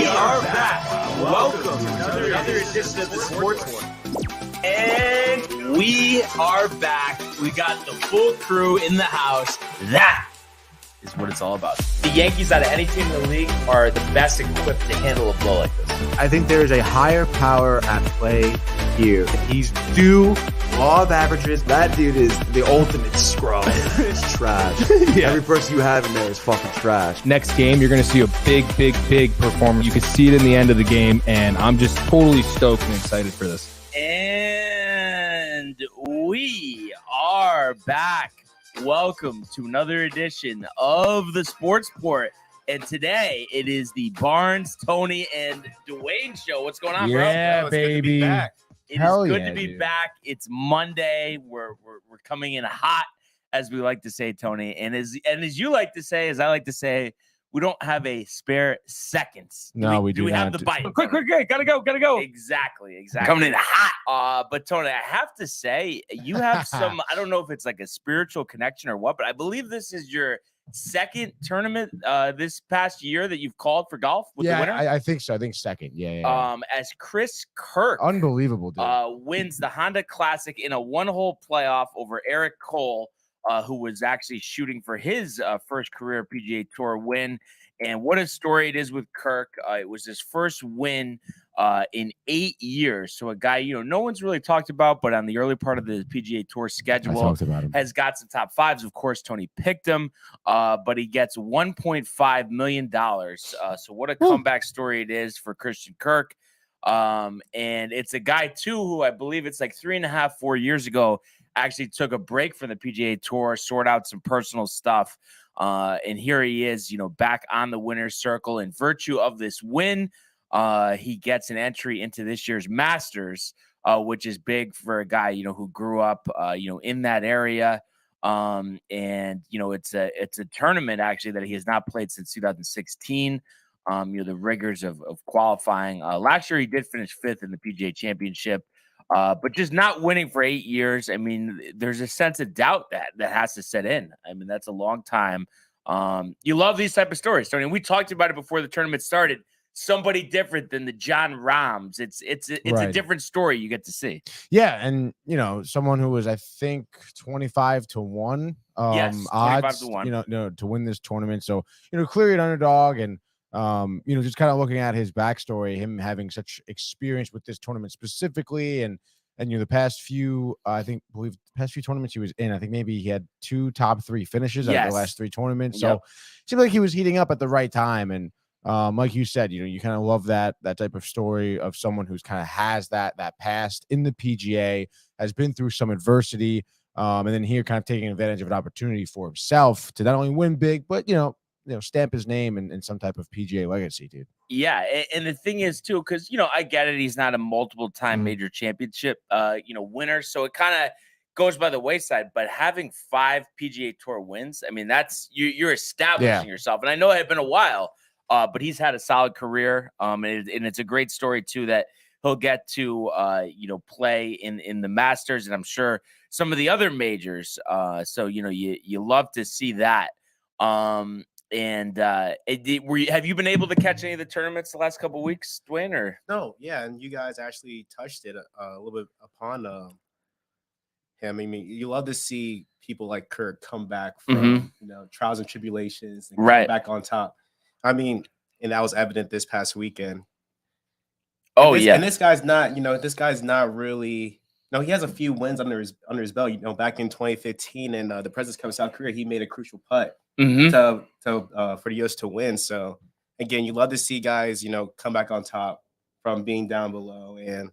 are back. Welcome to another edition of the Sports One. And we are back. We got the full crew in the house. That is what it's all about. The Yankees, out of any team in the league, are the best equipped to handle a blow like this. I think there is a higher power at play here. He's due law of averages. That dude is the ultimate scrub. It's trash. Yeah. Every person you have in there is fucking trash. Next game, you're going to see a big performance. You can see it in the end of the game, and I'm just totally stoked and excited for this. And we are back. Welcome to another edition of the Sports Port. And today it is the Barnes, Tony, and Dwayne show. What's going on, bro? Yeah, baby. It is good to be back. It's Monday. We're coming in hot, as we like to say, Tony. And as you like to say, as I like to say, we don't have a spare seconds. We do. We have the bite. Quick, gotta go. Exactly. Coming in hot. But Tony, I have to say, you have some. I don't know if it's like a spiritual connection or what, but I believe this is your second tournament this past year that you've called for golf with the winner. I think so. I think second. Yeah. As Chris Kirk, unbelievable, dude, wins the Honda Classic in a one-hole playoff over Eric Cole, who was actually shooting for his first career PGA Tour win. And what a story it is with Kirk. It was his first win in 8 years. So a guy, no one's really talked about, but on the early part of the PGA Tour schedule has got some top fives. Of course, Tony picked him, but he gets $1.5 million. So what a comeback story it is for Christian Kirk. And it's a guy, too, who I believe it's like 4 years ago, actually took a break from the PGA Tour, sort out some personal stuff. And here he is, back on the winner's circle. In virtue of this win, he gets an entry into this year's Masters, which is big for a guy, who grew up, in that area. And, it's a tournament actually that he has not played since 2016. The rigors of qualifying. Last year, he did finish fifth in the PGA Championship. But just not winning for 8 years. I mean, there's a sense of doubt that has to set in. I mean, that's a long time. You love these type of stories, Tony. We talked about it before the tournament started. Somebody different than the John Rahms. It's a different story you get to see. Yeah, and someone who was, I think, 25-1 yes, odds, 25-1. To win this tournament. So clearly an underdog, and just kind of looking at his backstory, him having such experience with this tournament specifically, and the past few, believe the past few tournaments he was in, I think maybe he had 2 top 3 finishes out of the last 3 tournaments. So it seemed like he was heating up at the right time. And like you said, you kind of love that type of story of someone who's kind of has that past in the PGA, has been through some adversity, and then here kind of taking advantage of an opportunity for himself to not only win big, but stamp his name in some type of PGA legacy, dude. Yeah, and the thing is too, because I get it, he's not a multiple-time major championship winner, so it kind of goes by the wayside. But having 5 PGA Tour wins, I mean, that's you're establishing yourself. And I know it had been a while, but he's had a solid career, and it's a great story too that he'll get to play in the Masters, and I'm sure some of the other majors. So you love to see that. And have you been able to catch any of the tournaments the last couple of weeks, Dwayne? Or no? Yeah, and you guys actually touched it a little bit upon him. I mean, you love to see people like Kirk come back from trials and tribulations and come back on top. I mean, and that was evident this past weekend. And this guy's not, really. No, he has a few wins under his belt. Back in 2015, and the President's Cup in South Korea, he made a crucial putt for the U.S. to win. So again, you love to see guys, come back on top from being down below, and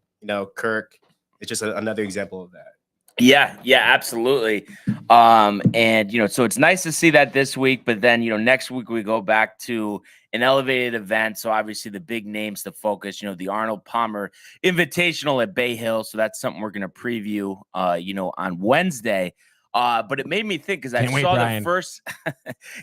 Kirk is just another example of that. Yeah, absolutely. And so it's nice to see that this week, but then next week we go back to an elevated event. So obviously the big names to focus, the Arnold Palmer Invitational at Bay Hill. So that's something we're going to preview, on Wednesday. But it made me think, because I saw the first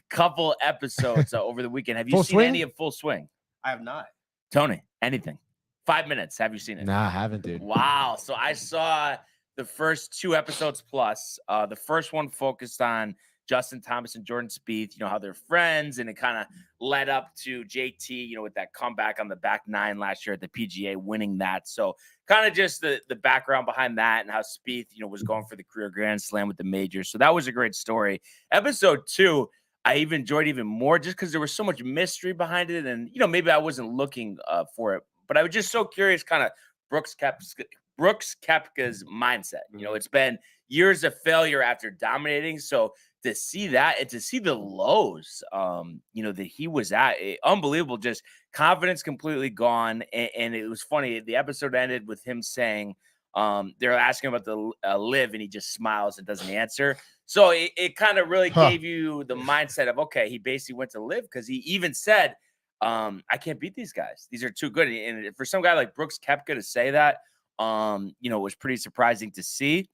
couple episodes over the weekend. Have you seen any of Full Swing? I have not. Tony, anything? 5 minutes. Have you seen it? Nah, I haven't, dude. Wow. So I saw the first 2 episodes plus. The first one focused on Justin Thomas and Jordan Spieth, how they're friends, and it kind of led up to JT, with that comeback on the back nine last year at the PGA, winning that. So kind of just the background behind that and how Spieth, was going for the career Grand Slam with the majors. So that was a great story. Episode 2, I even enjoyed even more just because there was so much mystery behind it. And, maybe I wasn't looking for it, but I was just so curious, kind of Brooks Koepka's mindset. It's been years of failure after dominating. So to see that and to see the lows, that he was at, unbelievable, just confidence completely gone. And it was funny. The episode ended with him saying, they're asking about the live, and he just smiles and doesn't answer. So it kind of really gave you the mindset of, okay, he basically went to live, because he even said, I can't beat these guys. These are too good. And for some guy like Brooks Koepka to say that, it was pretty surprising to see.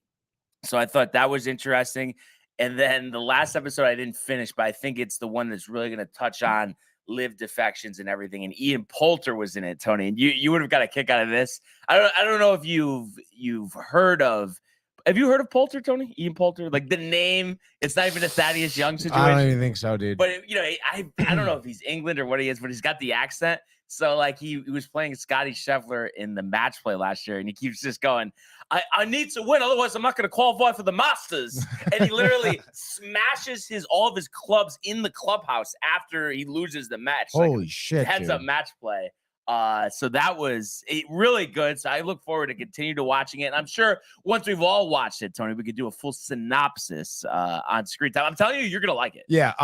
So I thought that was interesting. And then the last episode I didn't finish, but I think it's the one that's really going to touch on live defections and everything. And Ian Poulter was in it, Tony. And you would have got a kick out of this. I don't know if you've heard of. Have you heard of Poulter, Tony? Ian Poulter? Like the name, it's not even a Thaddeus Young situation. I don't even think so, dude. But I don't know if he's England or what he is, but he's got the accent. So like he was playing Scotty Scheffler in the match play last year, and he keeps just going, I need to win, otherwise I'm not going to qualify for the Masters. And he literally smashes all of his clubs in the clubhouse after he loses the match. Holy shit! Heads up match play. So that was really good. So I look forward to continue to watching it. And I'm sure once we've all watched it, Tony, we could do a full synopsis on Screen Time. I'm telling you, you're gonna like it. Yeah.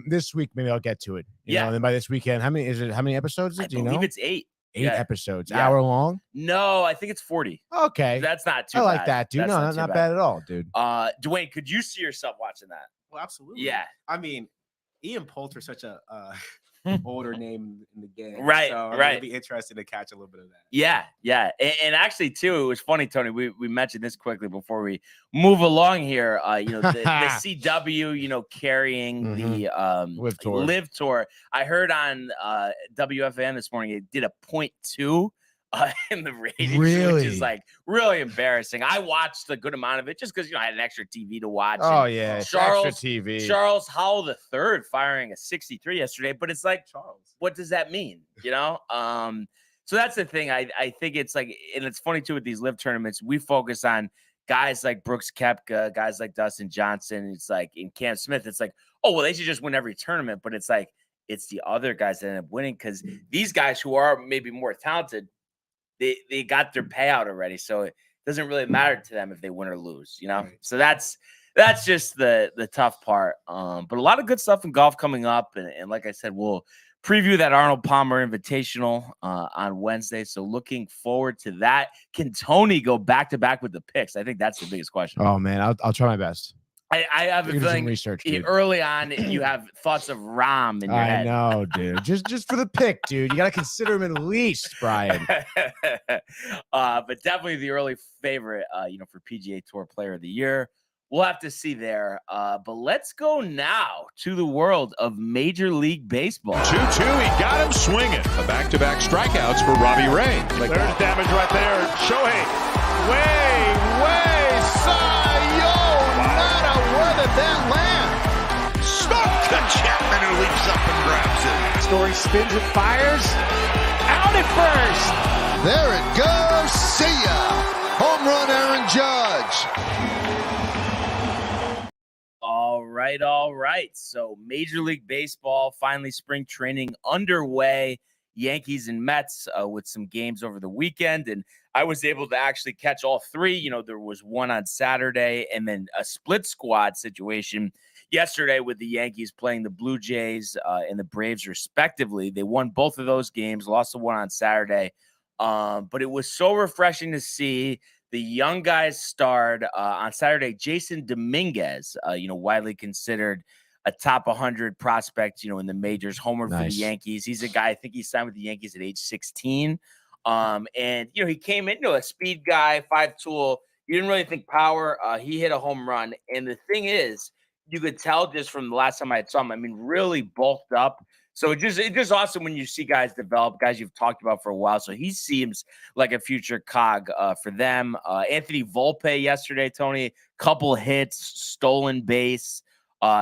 This week maybe I'll get to it. You know, and then by this weekend, how many episodes? I believe it's 8. 8 episodes, hour long. No, I think it's 40. Okay, that's not too bad. I like that, dude. That's not bad at all, dude. Dwayne, could you see yourself watching that? Well, absolutely. Yeah. I mean, Ian Poulter's such a older name in the game, right? So right. It'd be interesting to catch a little bit of that. Yeah. And actually, too, it was funny, Tony. We mentioned this quickly before we move along here. The CW, carrying the Live Tour. I heard on WFAN this morning it did a 0.2 in the ratings, which is like really embarrassing. I watched a good amount of it just because I had an extra TV to watch. Oh yeah, extra TV. Charles Howell III firing a 63 yesterday, but it's like, Charles, what does that mean? So that's the thing. I think it's like, and it's funny too with these live tournaments, we focus on guys like Brooks Koepka, guys like Dustin Johnson. It's like in Cam Smith, it's like, oh well, they should just win every tournament, but it's like it's the other guys that end up winning because these guys who are maybe more talented. They got their payout already, so it doesn't really matter to them if they win or lose, Right. So that's just the tough part. But a lot of good stuff in golf coming up, and like I said, we'll preview that Arnold Palmer Invitational on Wednesday. So looking forward to that. Can Tony go back to back with the picks? I think that's the biggest question. Oh man, I'll try my best. I have a feeling research, early on you have thoughts of Rahm in your head. I know, dude. Just for the pick, dude. You got to consider him at least, Brian. But definitely the early favorite, for PGA Tour Player of the Year. We'll have to see there. But let's go now to the world of Major League Baseball. 2-2, he got him swinging. The back-to-back strikeouts for Robbie Ray. There's damage right there. Shohei, way, Cy Young. Where did that land? Smoke to Chapman, who leaps up and grabs it. Story spins and fires. Out at first. There it goes. See ya. Home run, Aaron Judge. All right. So Major League Baseball, finally spring training underway. Yankees and Mets with some games over the weekend. And I was able to actually catch all 3. There was one on Saturday and then a split squad situation yesterday with the Yankees playing the Blue Jays and the Braves respectively. They won both of those games, lost the one on Saturday. But it was so refreshing to see the young guys start on Saturday. Jason Dominguez, widely considered a top 100 prospect, in the majors, homer for the Yankees. He's a guy, I think he signed with the Yankees at age 16. And, he came in, a speed guy, 5-tool. You didn't really think power. He hit a home run. And the thing is, you could tell just from the last time I saw him, really bulked up. So it's just awesome when you see guys develop, guys you've talked about for a while. So he seems like a future cog for them. Anthony Volpe yesterday, Tony, couple hits, stolen base.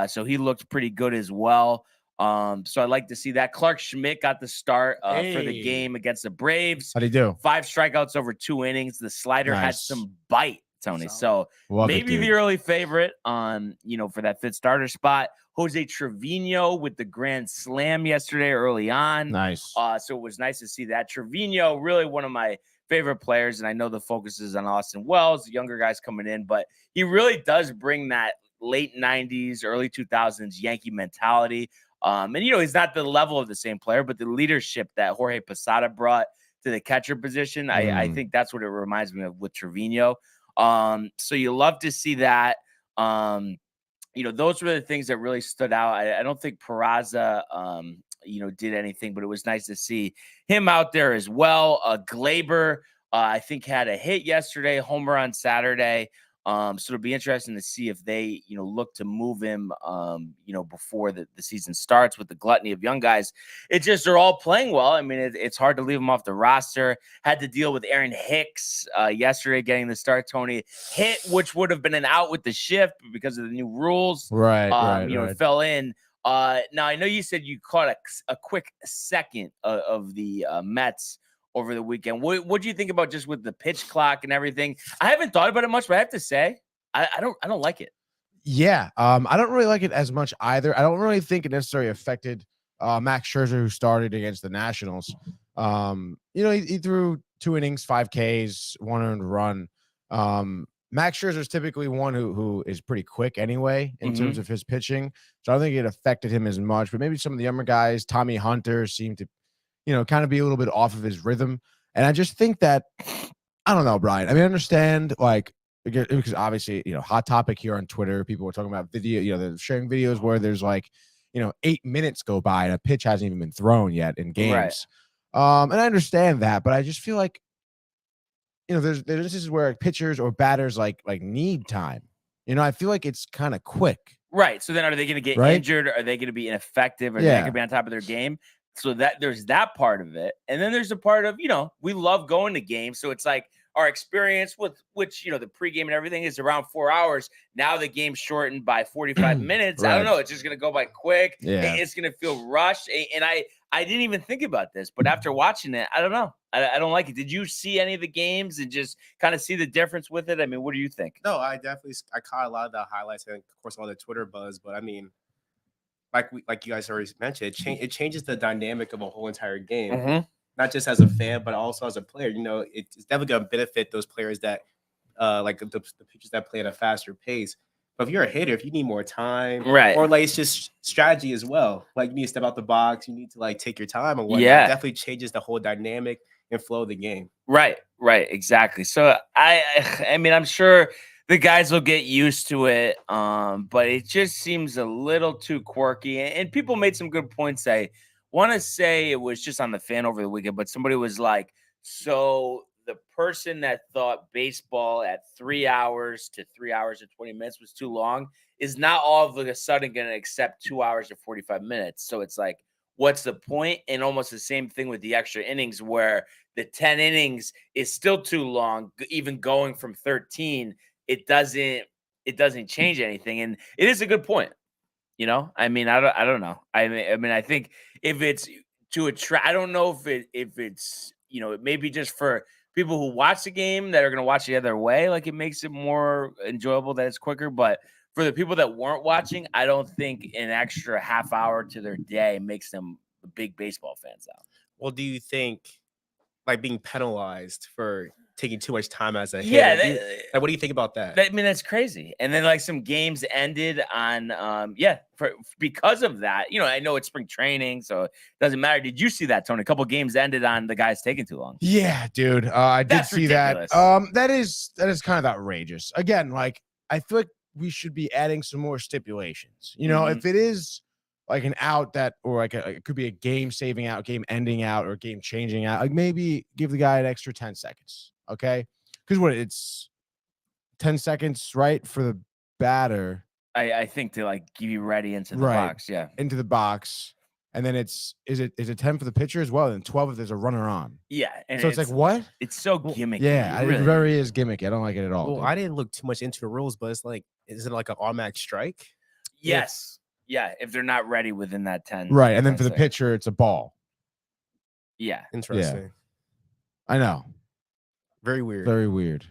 So he looked pretty good as well. So I'd like to see that. Clark Schmidt got the start for the game against the Braves. How'd he do? 5 strikeouts over 2 innings. The slider had some bite, Tony. So maybe the early favorite on, for that 5th starter spot. Jose Trevino with the grand slam yesterday early on. Nice. So it was nice to see that. Trevino, really one of my favorite players, and I know the focus is on Austin Wells, the younger guys coming in, but he really does bring that late 90s, early 2000s Yankee mentality. And, he's not the level of the same player, but the leadership that Jorge Posada brought to the catcher position, I think that's what it reminds me of with Trevino. So you love to see that. Those were the things that really stood out. I don't think Peraza, did anything, but it was nice to see him out there as well. Glaber, I think, had a hit yesterday, homer on Saturday. So it'll be interesting to see if they, look to move him, before the season starts with the gluttony of young guys. It's just they're all playing well. I mean, it's hard to leave them off the roster. Had to deal with Aaron Hicks yesterday getting the start. Tony hit, which would have been an out with the shift because of the new rules. Right. It fell in. Now, I know you said you caught a quick second of the Mets over the weekend. What do you think about just with the pitch clock and everything? I haven't thought about it much, but I have to say, I don't like it. Yeah, I don't really like it as much either. I don't really think it necessarily affected Max Scherzer, who started against the Nationals. He threw 2 innings, 5 Ks, 1 earned run. Max Scherzer is typically one who is pretty quick anyway in terms of his pitching, so I don't think it affected him as much. But maybe some of the younger guys, Tommy Hunter, seemed to kind of be a little bit off of his rhythm. And I just think that, I don't know, Brian. I mean, I understand, because obviously, hot topic here on Twitter, people were talking about video, they're sharing videos where there's 8 minutes go by and a pitch hasn't even been thrown yet in games. Right. And I understand that, but I just feel like, there's instances where pitchers or batters need time. I feel like it's kind of quick. Right. So then are they going to get injured? Are they going to be ineffective? Are they going to be on top of their game? So that there's that part of it. And then there's a part of, we love going to games. So it's like our experience with which, the pregame and everything is around 4 hours. Now the game's shortened by 45 minutes. Right. I don't know. It's just going to go by quick. Yeah. It's going to feel rushed. And I didn't even think about this, but after watching it, I don't know. I don't like it. Did you see any of the games and just kind of see the difference with it? I mean, what do you think? No, I caught a lot of the highlights and of course all the Twitter buzz, but I mean, like you guys already mentioned, it changes the dynamic of a whole entire game, not just as a fan, but also as a player. It's definitely going to benefit those players that, the pitchers that play at a faster pace. But if you're a hitter, if you need more time, right, or it's just strategy as well. You need to step out the box, you need to take your time and whatnot. Yeah, it definitely changes the whole dynamic and flow of the game. Right, exactly. So I mean, I'm sure the guys will get used to it, but it just seems a little too quirky. And people made some good points. I want to say it was just on the fan over the weekend, but somebody was like, so the person that thought baseball at 3 hours to 3 hours and 20 minutes was too long is not all of a sudden going to accept 2 hours or 45 minutes. So it's like, what's the point? And almost the same thing with the extra innings, where the 10 innings is still too long, even going from 13. It doesn't change anything. And it is a good point. I mean, I don't know. I mean, I think if it's to attract, I don't know if it's, maybe just for people who watch the game that are going to watch the other way, it makes it more enjoyable that it's quicker. But for the people that weren't watching, I don't think an extra half hour to their day makes them big baseball fans out. Well, do you think being penalized for taking too much time as a hitter? Yeah, what do you think about that? I mean, that's crazy. And then some games ended on because of that. I know it's spring training, so it doesn't matter. Did you see that, Tony? A couple games ended on the guys taking too long. Yeah, dude. I did see ridiculous. That. That is kind of outrageous. Again, I feel like we should be adding some more stipulations. If it is an out that, or it could be a game saving out, game ending out, or game changing out, maybe give the guy an extra 10 seconds. Okay, because it's 10 seconds, right, for the batter. I think to give you ready into the box, into the box, and then is it 10 for the pitcher as well, and 12 if there's a runner on. Yeah, and so it's what? It's so gimmicky. Yeah, it very is gimmicky. I don't like it at all. Well, I didn't look too much into the rules, but it's is it an automatic strike? Yes. Yeah. If they're not ready within that 10. Right. And then for the 10 seconds. pitcher, it's a ball. Yeah. Interesting. I know. Very weird. Very weird.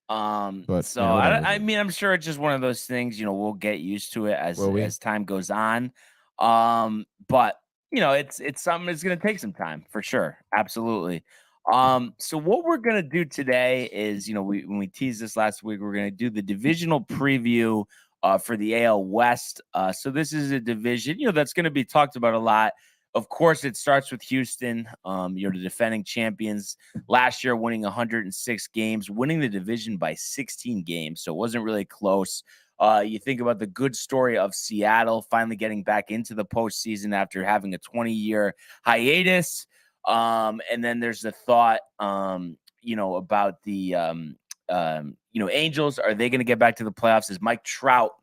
But So you know, whatever, I dude. mean, I'm sure it's just one of those things, we'll get used to it Will we? as time goes on. But it's something that's gonna take some time for sure. Absolutely. So what we're gonna do today is, when we teased this last week, we're gonna do the divisional preview for the AL West. So this is a division, that's gonna be talked about a lot. Of course, it starts with Houston, the defending champions last year, winning 106 games, winning the division by 16 games. So it wasn't really close. You think about the good story of Seattle finally getting back into the postseason after having a 20-year hiatus. And then there's the thought, about the, Angels. Are they going to get back to the playoffs? Is Mike Trout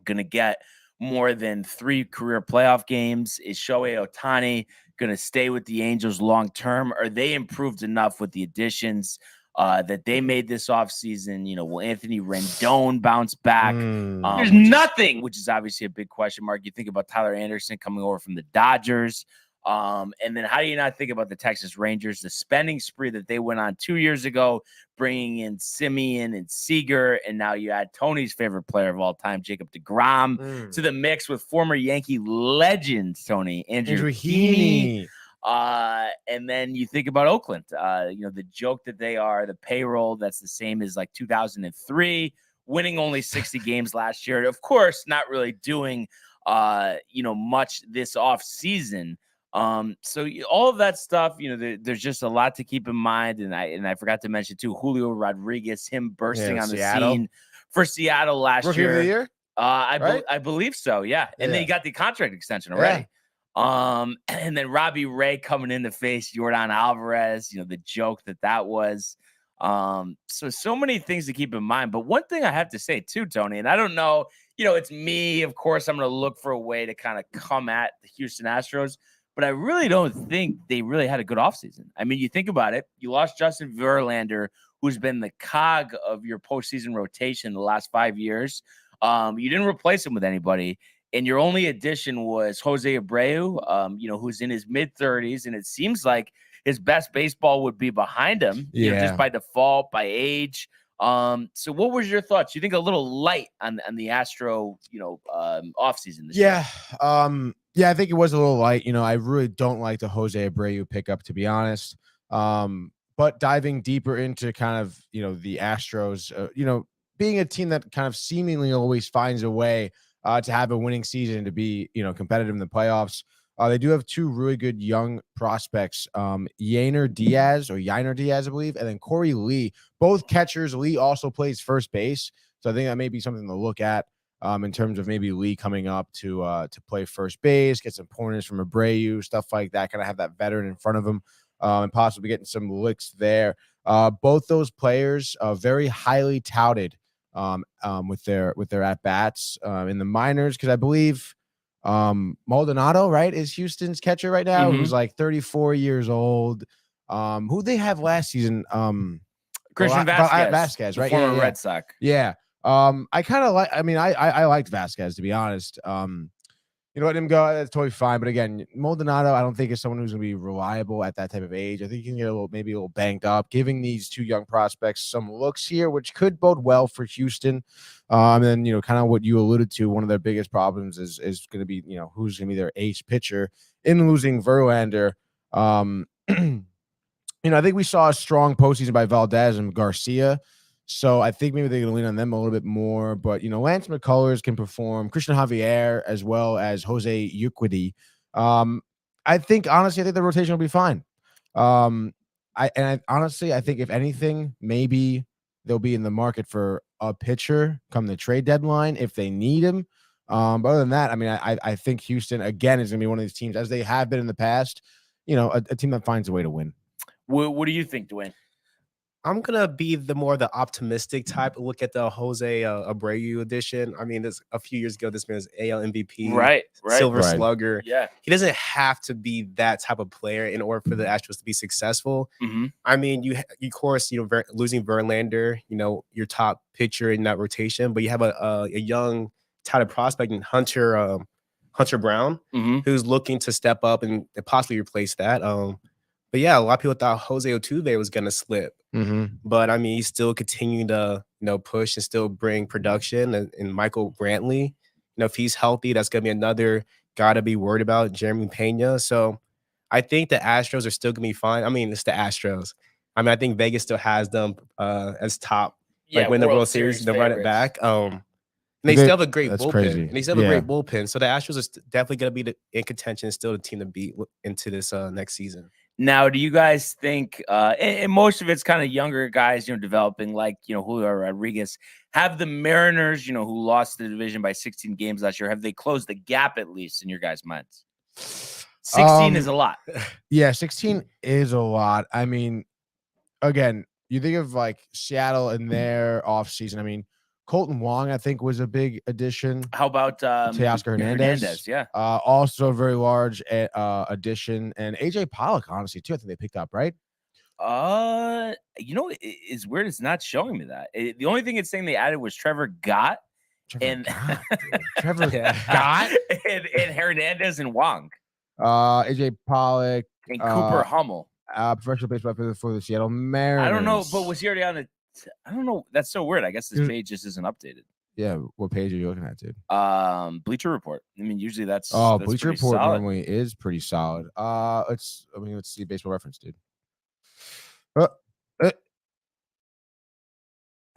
going to get more than 3 career playoff games? Is Shohei Ohtani going to stay with the Angels long term? Are they improved enough with the additions that they made this offseason? Will Anthony Rendon bounce back? There's nothing, which is obviously a big question mark. You think about Tyler Anderson coming over from the Dodgers. And then how do you not think about the Texas Rangers, the spending spree that they went on 2 years ago, bringing in Simeon and Seager, and now you add Tony's favorite player of all time, Jacob deGrom, to the mix with former Yankee legends, Andrew Heaney. And then you think about Oakland, the joke that they are, the payroll that's the same as like 2003, winning only 60 games last year. Of course, not really doing, much this off season. So all of that stuff, there's just a lot to keep in mind. And I forgot to mention too, Julio Rodriguez, him bursting on the scene for Seattle last Rookie year. of the year? I believe so. Yeah. And then he got the contract extension already. And then Robbie Ray coming in to face Yordan Alvarez, the joke that was. So many things to keep in mind. But one thing I have to say too, Tony, and I don't know, it's me, of course, I'm going to look for a way to kind of come at the Houston Astros. But I really don't think they really had a good offseason. I mean, you think about it. You lost Justin Verlander, who's been the cog of your postseason rotation the last 5 years. You didn't replace him with anybody. And your only addition was Jose Abreu, who's in his mid-30s. And it seems like his best baseball would be behind him, just by default, by age. So what was your thoughts? You think a little light on the Astro, offseason this year? Yeah, I think it was a little light. I really don't like the Jose Abreu pickup, to be honest. But diving deeper into kind of, the Astros, being a team that kind of seemingly always finds a way to have a winning season, to be, competitive in the playoffs. They do have 2 really good young prospects, Yainer Diaz, I believe, and then Corey Lee, both catchers. Lee also plays first base. So I think that may be something to look at. In terms of maybe Lee coming up to play first base, get some pointers from Abreu, stuff like that, kind of have that veteran in front of him, and possibly getting some licks there. Both those players are very highly touted with their at-bats in the minors, because I believe Maldonado, right, is Houston's catcher right now, who's like 34 years old. Who they have last season? Christian Vasquez, right? Former Red Sox. Yeah. I kind of like, I liked Vasquez, to be honest. Let him go. That's totally fine. But again, Maldonado, I don't think is someone who's going to be reliable at that type of age. I think he can get maybe a little banged up, giving these 2 young prospects some looks here, which could bode well for Houston. And then, kind of what you alluded to, one of their biggest problems is going to be, who's going to be their ace pitcher in losing Verlander. I think we saw a strong postseason by Valdez and Garcia. So I think maybe they're going to lean on them a little bit more. But, Lance McCullers can perform. Christian Javier, as well as Jose Urquidy. I think the rotation will be fine. I think if anything, maybe they'll be in the market for a pitcher come the trade deadline if they need him. But other than that, I think Houston, again, is going to be one of these teams, as they have been in the past, a team that finds a way to win. What do you think, Dwayne? I'm going to be the optimistic type. Look at the Jose Abreu edition. This a few years ago, this man was AL MVP, right. Silver Slugger. Yeah. He doesn't have to be that type of player in order for the Astros to be successful. You of course, losing Verlander, your top pitcher in that rotation, but you have a young, touted prospect in Hunter Brown, who's looking to step up and possibly replace that. But yeah, a lot of people thought Jose Altuve was gonna slip, but I mean, he's still continuing to push and still bring production. And Michael Brantley, if he's healthy, that's gonna be another guy to be worried about. Jeremy Pena. So I think the Astros are still gonna be fine. I mean, it's the Astros. I mean, I think Vegas still has them as top, win the World Series, they'll run it back. And they still have a great bullpen. Crazy. And they still have a great bullpen. So the Astros are definitely going to be in contention, still the team to beat into this next season. Now, do you guys think, and most of it's kind of younger guys, developing like, Julio Rodriguez, have the Mariners, who lost the division by 16 games last year, have they closed the gap at least in your guys' minds? 16 is a lot. Yeah, 16 is a lot. I mean, again, you think of like Seattle in their offseason. I mean, Colton Wong, I think, was a big addition. How about Teoscar Hernandez? Yeah. Also a very large addition. And AJ Pollock, honestly, too, I think they picked up, right? It's weird. It's not showing me that. The only thing it's saying they added was Trevor Gott and Hernandez and Wong. AJ Pollock and Cooper Hummel. Professional baseball player for the Seattle Mariners. I don't know, but was he already on the? I don't know. That's so weird. I guess this page just isn't updated. Yeah, what page are you looking at, dude? Bleacher Report. I mean, usually that's Bleacher Report solid. Normally is pretty solid. Let's see Baseball Reference, dude. I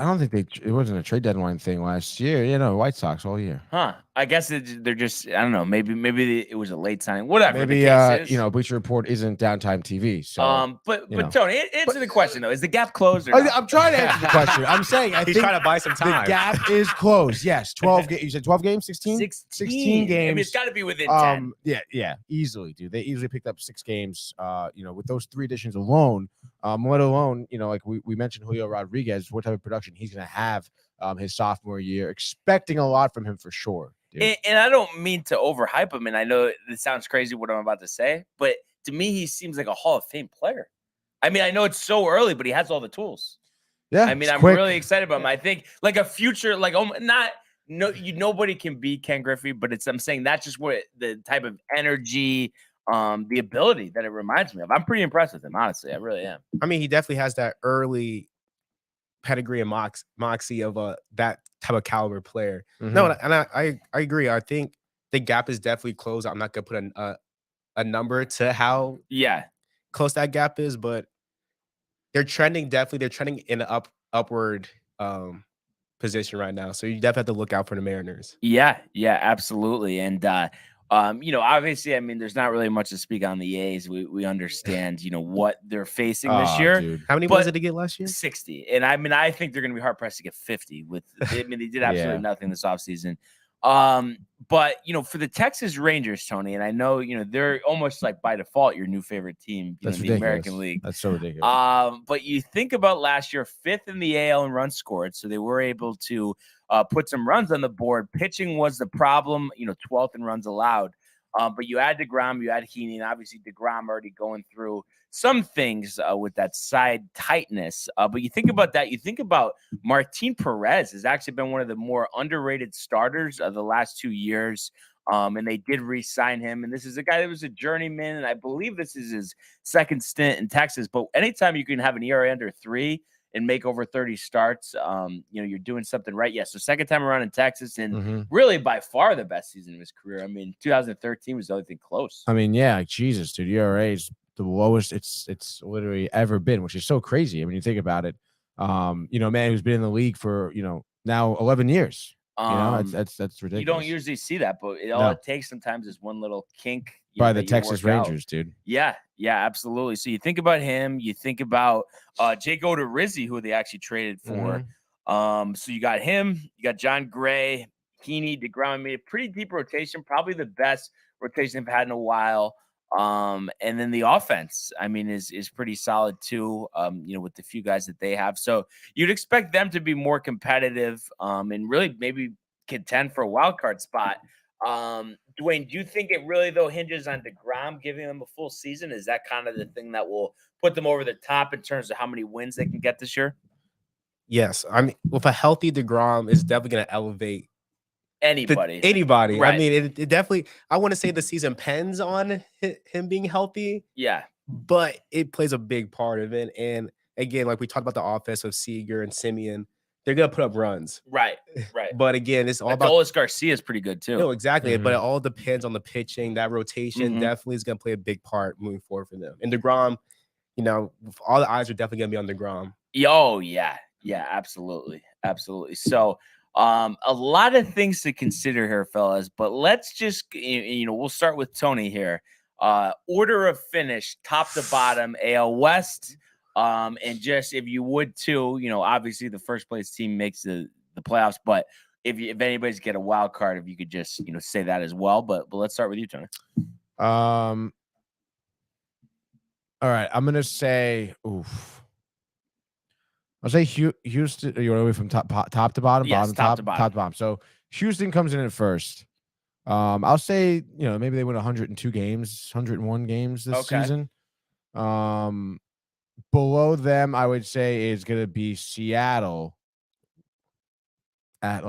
don't think it wasn't a trade deadline thing last year. White Sox all year. Huh. I guess they're just, I don't know. Maybe it was a late signing. Whatever. Maybe Bleacher Report isn't downtime TV. So but Tony, answer the question though. Is the gap closed or not? I'm trying to answer the question. I'm saying I think trying to buy some time. The gap is closed. Yes. 12 games. You said 12 games, 16? 16 games. I mean, it's got to be within 10. Yeah, easily, dude. They easily picked up 6 games. With those 3 additions alone, let alone, like we mentioned Julio Rodriguez, what type of production he's going to have his sophomore year. Expecting a lot from him for sure. And I don't mean to overhype him, and I know it sounds crazy what I'm about to say, but to me, he seems like a Hall of Fame player. I mean, I know it's so early, but he has all the tools. Yeah, I mean, I'm really excited about him. I think like a future, like nobody can beat Ken Griffey, but I'm saying that's just what the type of energy, the ability that it reminds me of. I'm pretty impressed with him, honestly. I really am. I mean, he definitely has that early pedigree and moxie of that type of caliber player. No, and I agree. I think the gap is definitely closed. I'm not gonna put a number to how close that gap is, but they're trending in an upward position right now. So you definitely have to look out for the Mariners. Yeah, absolutely. And obviously, I mean, there's not really much to speak on the A's. We understand, what they're facing this year. Dude. How many wins did they get last year? 60. And I mean, I think they're going to be hard pressed to get 50 they did absolutely nothing this offseason. But, for the Texas Rangers, Tony, and I know, they're almost like by default your new favorite team in the American League. That's so ridiculous. But you think about last year, 5th in the AL in runs scored. So they were able to put some runs on the board. Pitching was the problem, 12th in runs allowed. But you add DeGrom, you add Heaney, and obviously DeGrom already going through some things with that side tightness. But you think about that. You think about Martin Perez has actually been one of the more underrated starters of the last 2 years. And they did re-sign him. And this is a guy that was a journeyman. And I believe this is his second stint in Texas. But anytime you can have an ERA under 3 and make over 30 starts, you're doing something right. Yeah, so second time around in Texas, and really by far the best season of his career. I mean, 2013 was the only thing close. I mean, yeah, Jesus, dude, ERA is the lowest it's literally ever been, which is so crazy. I mean, you think about it. Man who's been in the league for now 11 years. That's ridiculous. You don't usually see that, but all it takes sometimes is one little kink by the Texas Rangers, dude. Yeah, absolutely. So you think about him, you think about Jake Odorizzi, who they actually traded for. So you got him, you got John Gray, Heaney, DeGrom. I mean, a pretty deep rotation, probably the best rotation they've had in a while. And then the offense, I mean, is pretty solid too, with the few guys that they have. So you'd expect them to be more competitive and really maybe contend for a wild card spot. Dwayne, do you think it really, though, hinges on DeGrom giving them a full season? Is that kind of the thing that will put them over the top in terms of how many wins they can get this year? Yes. I mean, with a healthy DeGrom, it's definitely going to elevate Anybody. Anybody. Right. I mean, it definitely. I want to say the season depends on him being healthy. Yeah. But it plays a big part of it. And again, like we talked about the offense of Seager and Simeon, they're gonna put up runs. Right. But again, it's all about Adolis Garcia is pretty good too. no, exactly. But it all depends on the pitching. That rotation definitely is gonna play a big part moving forward for them. And DeGrom, all the eyes are definitely gonna be on DeGrom. Oh yeah, absolutely. So, a lot of things to consider here, fellas. But let's just, we'll start with Tony here. Order of finish, top to bottom, AL West. And just if you would too, obviously the first place team makes the playoffs. But if anybody's get a wild card, if you could just say that as well. But let's start with you, Tony. All right, I'm gonna say, I'll say Houston. You want to go from top to bottom? Yes, top to bottom. So Houston comes in at first. I'll say, maybe they win 102 games, 101 games this season. Below them, I would say is going to be Seattle at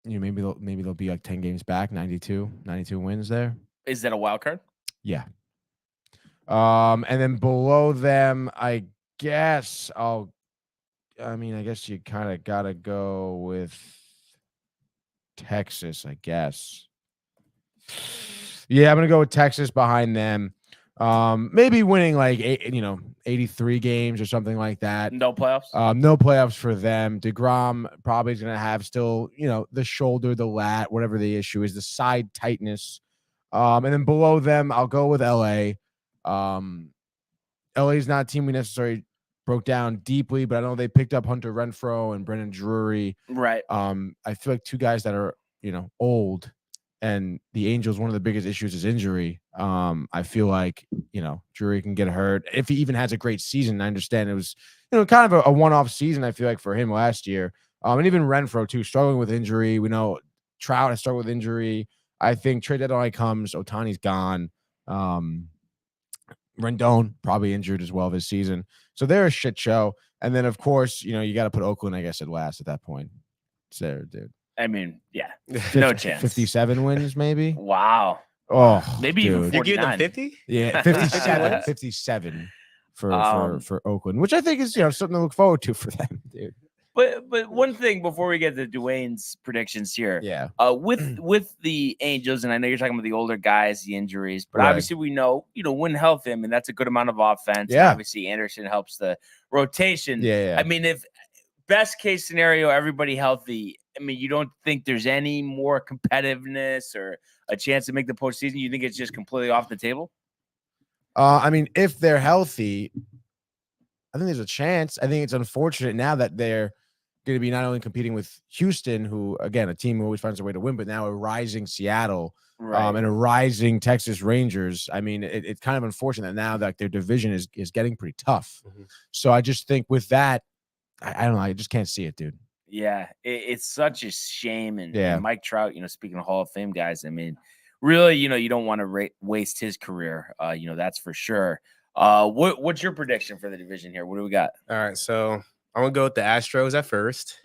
maybe they'll be like 10 games back, 92 wins there. Is that a wild card? Yeah. And then below them, I guess you kind of got to go with Texas, I guess. Yeah, I'm going to go with Texas behind them. Maybe winning 83 games or something like that. No playoffs? No playoffs for them. DeGrom probably is going to have still, the shoulder, the lat, whatever the issue is, the side tightness. And then below them, I'll go with LA. LA is not a team we necessarily broke down deeply, but I know they picked up Hunter Renfroe and Brendan Drury. Right. I feel like two guys that are, old. And the Angels, one of the biggest issues is injury. I feel like, Drury can get hurt. If he even has a great season, I understand it was, kind of a one-off season, I feel like, for him last year. And even Renfroe, too, struggling with injury. We know Trout has struggled with injury. I think trade deadline comes, Ohtani's gone. Rendon probably injured as well this season. So they're a shit show. And then, of course, you got to put Oakland, I guess, at last at that point. It's there, dude. I mean, yeah, no chance. 57 wins, maybe. Wow. Oh, maybe dude. even 49. You're giving them 50? Yeah, 57. 57 for Oakland, which I think is something to look forward to for them, dude. But one thing before we get to Dwayne's predictions here, with the Angels, and I know you're talking about the older guys, the injuries, but obviously we know when healthy, I mean that's a good amount of offense. Yeah. Obviously Anderson helps the rotation. Yeah. I mean, if best case scenario, everybody healthy. I mean, you don't think there's any more competitiveness or a chance to make the postseason? You think it's just completely off the table? I mean, if they're healthy, I think there's a chance. I think it's unfortunate now that they're going to be not only competing with Houston, who, again, a team who always finds a way to win, but now a rising Seattle and a rising Texas Rangers. I mean, it's kind of unfortunate now that their division is getting pretty tough. So I just think with that, I don't know. I just can't see it, dude. Yeah, it's such a shame. And Mike Trout, speaking of Hall of Fame guys, I mean, really, you don't want to waste his career. That's for sure. What's your prediction for the division here? What do we got? All right, so I'm gonna go with the Astros at first.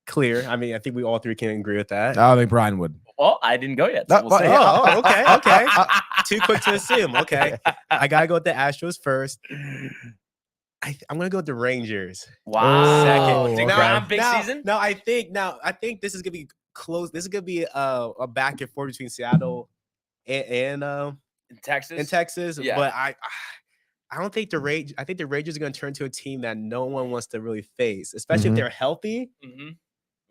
Clear. I mean, I think we all three can agree with that. I think Brian would. Well, I didn't go yet. So we'll see. Okay. Too quick to assume. Okay, I gotta go with the Astros first. I'm gonna go with the Rangers. Wow. Second. Big season. No, I think this is gonna be close. This is gonna be a back and forth between Seattle and Texas. Yeah. But I don't think I think the Rangers are gonna turn to a team that no one wants to really face, especially if they're healthy.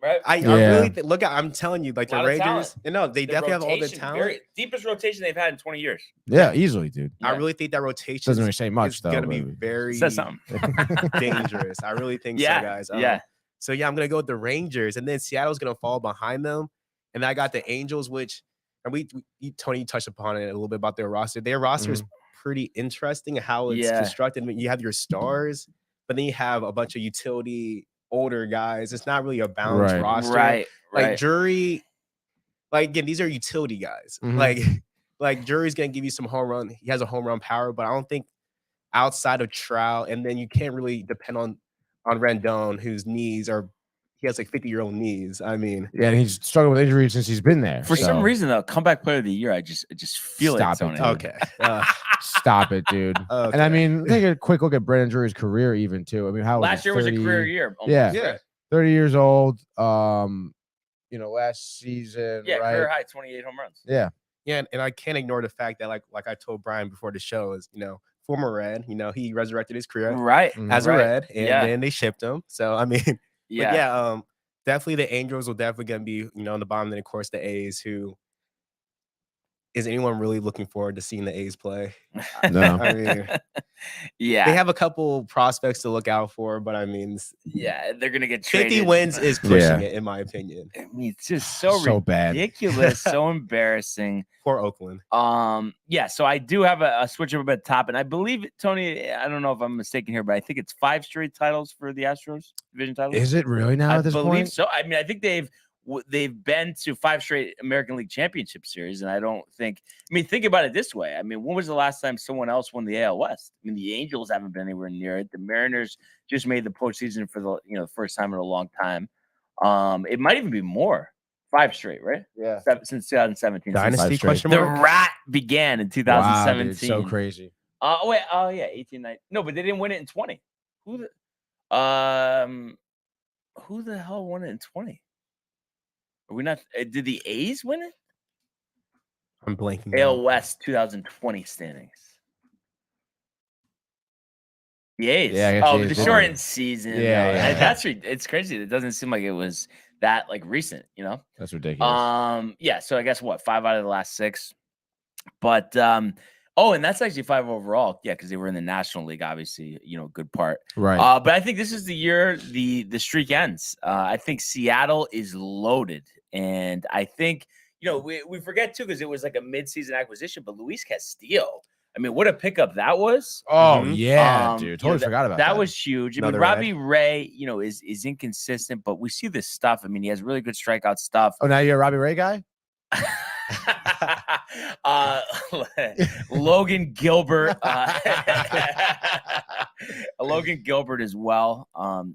Right. I really look at. I'm telling you, like the Rangers. No, they The definitely have all the rotation, talent. Deepest rotation they've had in 20 years. Yeah, easily, dude. I really think that rotation Doesn't really say much, is though. Gonna be very Says something. dangerous. I really think so, guys. So yeah, I'm gonna go with the Rangers, and then Seattle's gonna fall behind them, and I got the Angels, which and Tony touched upon it a little bit about their roster. Their roster is pretty interesting how it's constructed. I mean, you have your stars, but then you have a bunch of utility older guys. It's not really a balanced roster. Right. Like Drury, again, these are utility guys. Like Drury's gonna give you some home run. He has a home run power, but I don't think outside of Trout, and then you can't really depend on Rendon, whose knees are he has like 50-year-old knees. I mean, Yeah, and he's struggled with injuries since he's been there. For some so reason, though, comeback player of the year, I just feel Stop it, it, Tony. dude. okay. Stop it, dude. Okay. And I mean, take a quick look at Brendan Drury's career, even too. I mean, how Last year was a career year. Almost, Yeah. Yeah. right? 30 years old. Last season, Yeah, right? career high 28 home runs. Yeah. Yeah, and I can't ignore the fact that like I told Brian before the show is, former Red, he resurrected his career Right. as a right. Red, and Yeah. then they shipped him. So I mean, Yeah. but yeah, definitely the Angels will definitely gonna be, on the bottom, then of course the A's, who is anyone really looking forward to seeing the A's play? No. I mean, yeah. they have a couple prospects to look out for, but I mean, yeah, they're gonna get traded. 50 wins is pushing Yeah. it, in my opinion. I mean, it's just so bad. ridiculous, so embarrassing. Poor Oakland. Yeah, so I do have a switch up at top, and I believe, Tony, I don't know if I'm mistaken here, but I think it's 5 straight titles for the Astros, division titles. Is it really now I at this believe point? so. I mean, I think they've been to 5 straight American League Championship Series, and I don't think. I mean, think about it this way. I mean, when was the last time someone else won the AL West? I mean, the Angels haven't been anywhere near it. The Mariners just made the postseason for the first time in a long time. It might even be more. 5 straight, right? Yeah. Since 2017. Dynasty straight. question The mark? rat began in Wow, 2017. dude, so crazy. Wait. Oh, yeah. 18-19. No, but they didn't win it in 20. Who the hell won it in 20? Are we not? Did the A's win it? I'm blanking. AL West 2020 standings. The A's. Yeah, I guess oh, the the A's did shortened win. season. Yeah. That's it's crazy. It doesn't seem like it was that recent. That's ridiculous. Yeah. So I guess 5 out of the last 6. But and that's actually 5 overall. Yeah, because they were in the National League, obviously. Good part. Right. But I think this is the year the streak ends. I think Seattle is loaded, and I think we forget too because it was like a midseason acquisition. But Luis Castillo, I mean, what a pickup that was. Oh yeah, dude. Totally forgot about that. That was huge. I mean, Robbie Ray, is inconsistent, but we see this stuff. I mean, he has really good strikeout stuff. Oh, now you're a Robbie Ray guy? Logan Gilbert, Logan Gilbert as well.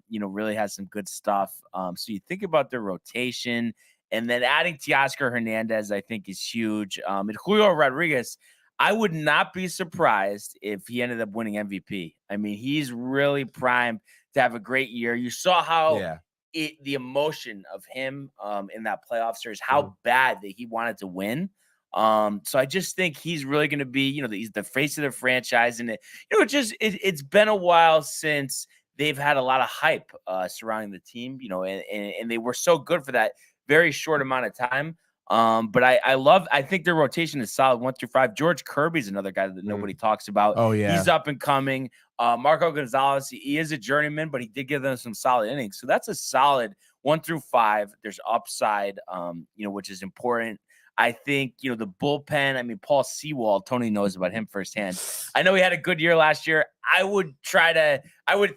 Really has some good stuff. So you think about their rotation, and then adding Teoscar Hernandez, I think is huge. And Julio Rodriguez, I would not be surprised if he ended up winning MVP. I mean, he's really primed to have a great year. You saw how the emotion of him in that playoff series, how bad that he wanted to win. So I just think he's really going to be, he's the face of the franchise, and it's been a while since they've had a lot of hype surrounding the team, and they were so good for that very short amount of time. But I think their rotation is solid 1 through 5. George Kirby's another guy that nobody talks about. Oh yeah, he's up and coming. Marco Gonzalez, he is a journeyman, but he did give them some solid innings. So that's a solid 1 through 5. There's upside, which is important. I think, the bullpen, I mean, Paul Sewald, Tony knows about him firsthand. I know he had a good year last year. I would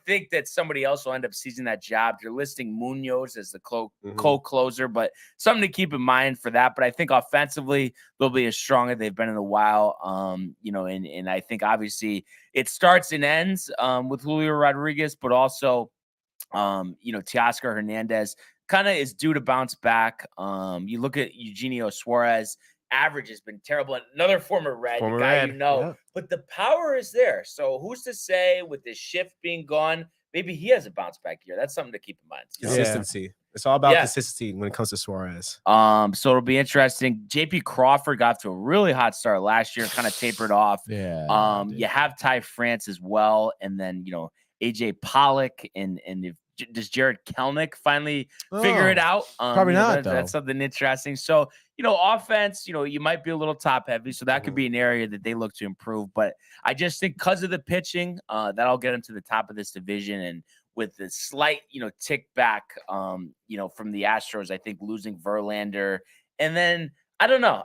think that somebody else will end up seizing that job. They're listing Munoz as the co-closer, but something to keep in mind for that. But I think offensively, they'll be as strong as they've been in a while. And I think obviously it starts and ends with Julio Rodriguez, but also, Teoscar Hernandez kind of is due to bounce back. You look at Eugenio Suarez, average has been terrible. Another former Red, but the power is there. So who's to say with the shift being gone, maybe he has a bounce back year. That's something to keep in mind. Consistency. It's all about consistency when it comes to Suarez. So it'll be interesting. JP Crawford got to a really hot start last year, kind of tapered off. Yeah. You have Ty France as well, and then AJ Pollock and if does Jared Kelnick finally figure it out? Probably not. That's something interesting. So, offense, you might be a little top heavy. So that could be an area that they look to improve. But I just think because of the pitching, that'll get them to the top of this division. And with the slight, tick back, from the Astros, I think losing Verlander. And then, I don't know.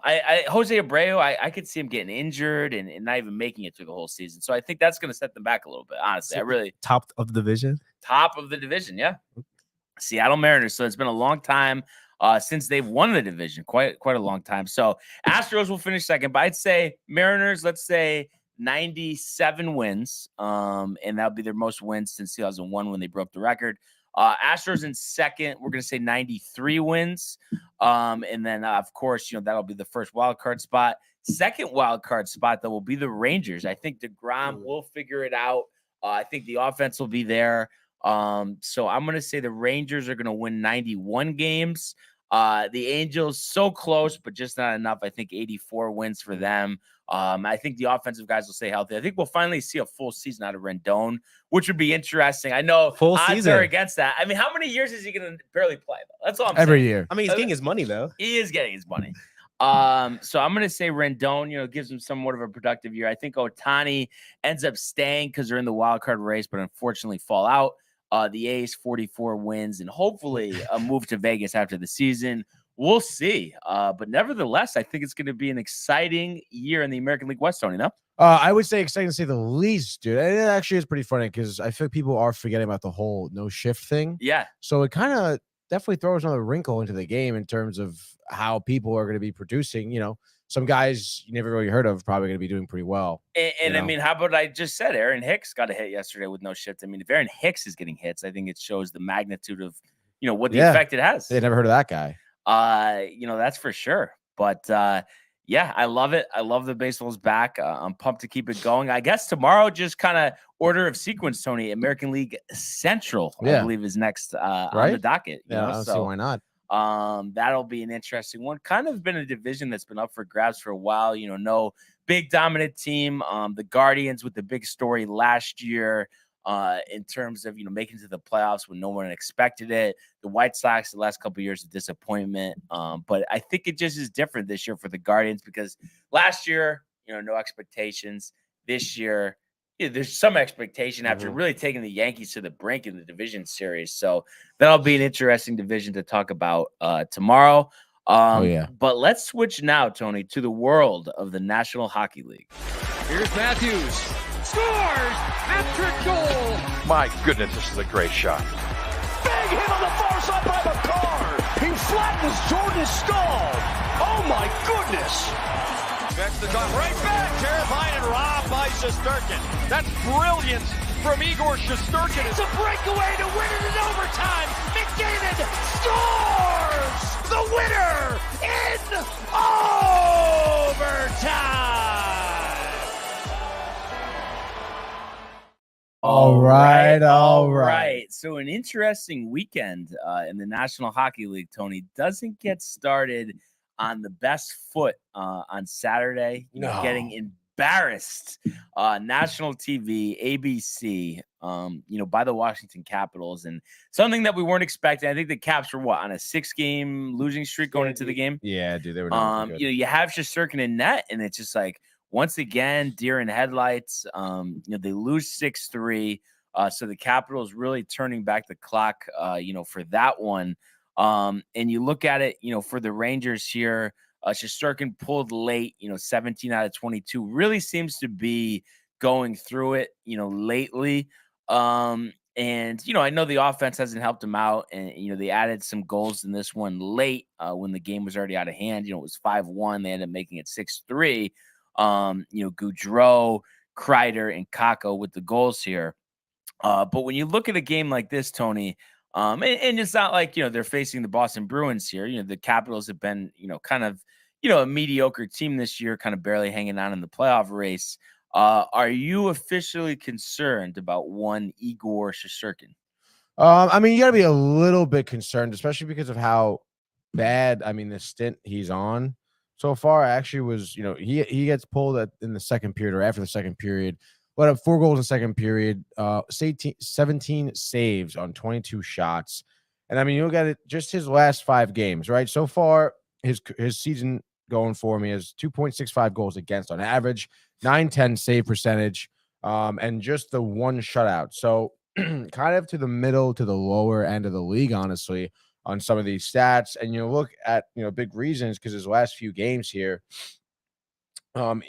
Jose Abreu, I could see him getting injured and not even making it through the whole season. So I think that's going to set them back a little bit, honestly. Top of the division? Top of the division, yeah. Seattle Mariners. So it's been a long time since they've won the division, quite a long time. So Astros will finish second, but I'd say Mariners, let's say 97 wins, and that'll be their most wins since 2001 when they broke the record. Astros in second, we're going to say 93 wins. And then, of course, that'll be the first wild card spot. Second wild card spot, though, will be the Rangers. I think DeGrom will figure it out. I think the offense will be there. So I'm going to say the Rangers are going to win 91 games. The Angels, so close, but just not enough. I think 84 wins for them. I think the offensive guys will stay healthy. I think we'll finally see a full season out of Rendon, which would be interesting. I know full odds season are against that. I mean, how many years is he going to barely play, though? That's all I'm Every saying. year. I mean, he's getting his money, though. He is getting his money. So I'm going to say Rendon, gives him somewhat of a productive year. I think Ohtani ends up staying because they're in the wild card race, but unfortunately fall out. The A's 44 wins and hopefully a move to Vegas after the season. We'll see. But nevertheless, I think it's going to be an exciting year in the American League West, Tony, no? I would say exciting to say the least, dude. And it actually is pretty funny because I feel like people are forgetting about the whole no shift thing. Yeah. So it kind of definitely throws another wrinkle into the game in terms of how people are going to be producing. Some guys you never really heard of probably going to be doing pretty well. And I mean, how about I just said Aaron Hicks got a hit yesterday with no shift. I mean, if Aaron Hicks is getting hits, I think it shows the magnitude of, what the effect it has. They never heard of that guy. That's for sure. But yeah, I love it. I love the baseball's back. I'm pumped to keep it going. I guess tomorrow, just kind of order of sequence, Tony. American League Central, I believe, is next on the docket. Yeah, I don't see why not. That'll be an interesting one. Kind of been a division that's been up for grabs for a while. No big dominant team. The Guardians with the big story last year. In terms of making it to the playoffs when no one expected it. The White Sox the last couple of years of disappointment, but I think it just is different this year for the Guardians because last year no expectations. This year there's some expectation after really taking the Yankees to the brink in the division series. So that'll be an interesting division to talk about tomorrow. But let's switch now, Tony, to the world of the National Hockey League. Here's Matthews. Scores! Hat-trick goal! My goodness, this is a great shot. Big hit on the far side by McCarr! He flattens Jordan's skull! Oh my goodness! Next to come right back. Terrifying and robbed by Shesterkin. That's brilliance from Igor Shesterkin. It's a breakaway to win it in overtime! McDavid scores! The winner in overtime! All right. So an interesting weekend in the National Hockey League, Tony, doesn't get started on the best foot on Saturday. Getting embarrassed. National TV, ABC, by the Washington Capitals, and something that we weren't expecting. I think the Caps were on a 6-game losing streak going into the game. Yeah, dude, they were not good. You have Shesterkin in net, and it's just like, once again, deer in headlights. They lose 6-3. So the Capitals really turning back the clock, for that one. And you look at it, for the Rangers here, Shesterkin pulled late, 17 out of 22. Really seems to be going through it, lately. And, I know the offense hasn't helped him out. And, they added some goals in this one late when the game was already out of hand. It was 5-1. They ended up making it 6-3. Goudreau, Kreider, and Kakko with the goals here. But when you look at a game like this, Tony, and it's not like, they're facing the Boston Bruins here. The Capitals have been, kind of, a mediocre team this year, kind of barely hanging on in the playoff race. Are you officially concerned about one Igor Shesterkin? I mean, you got to be a little bit concerned, especially because of how bad, the stint he's on so far actually was, he gets pulled in the second period or after the second period. Let up 4 goals in the second period, 17 saves on 22 shots. And you look at it, just his last 5 games, right? So far, his season going for me is 2.65 goals against on average, 910 save percentage, and just the 1 shutout. So kind of to the middle to the lower end of the league, honestly, on some of these stats. And you look at, big reasons because his last few games here,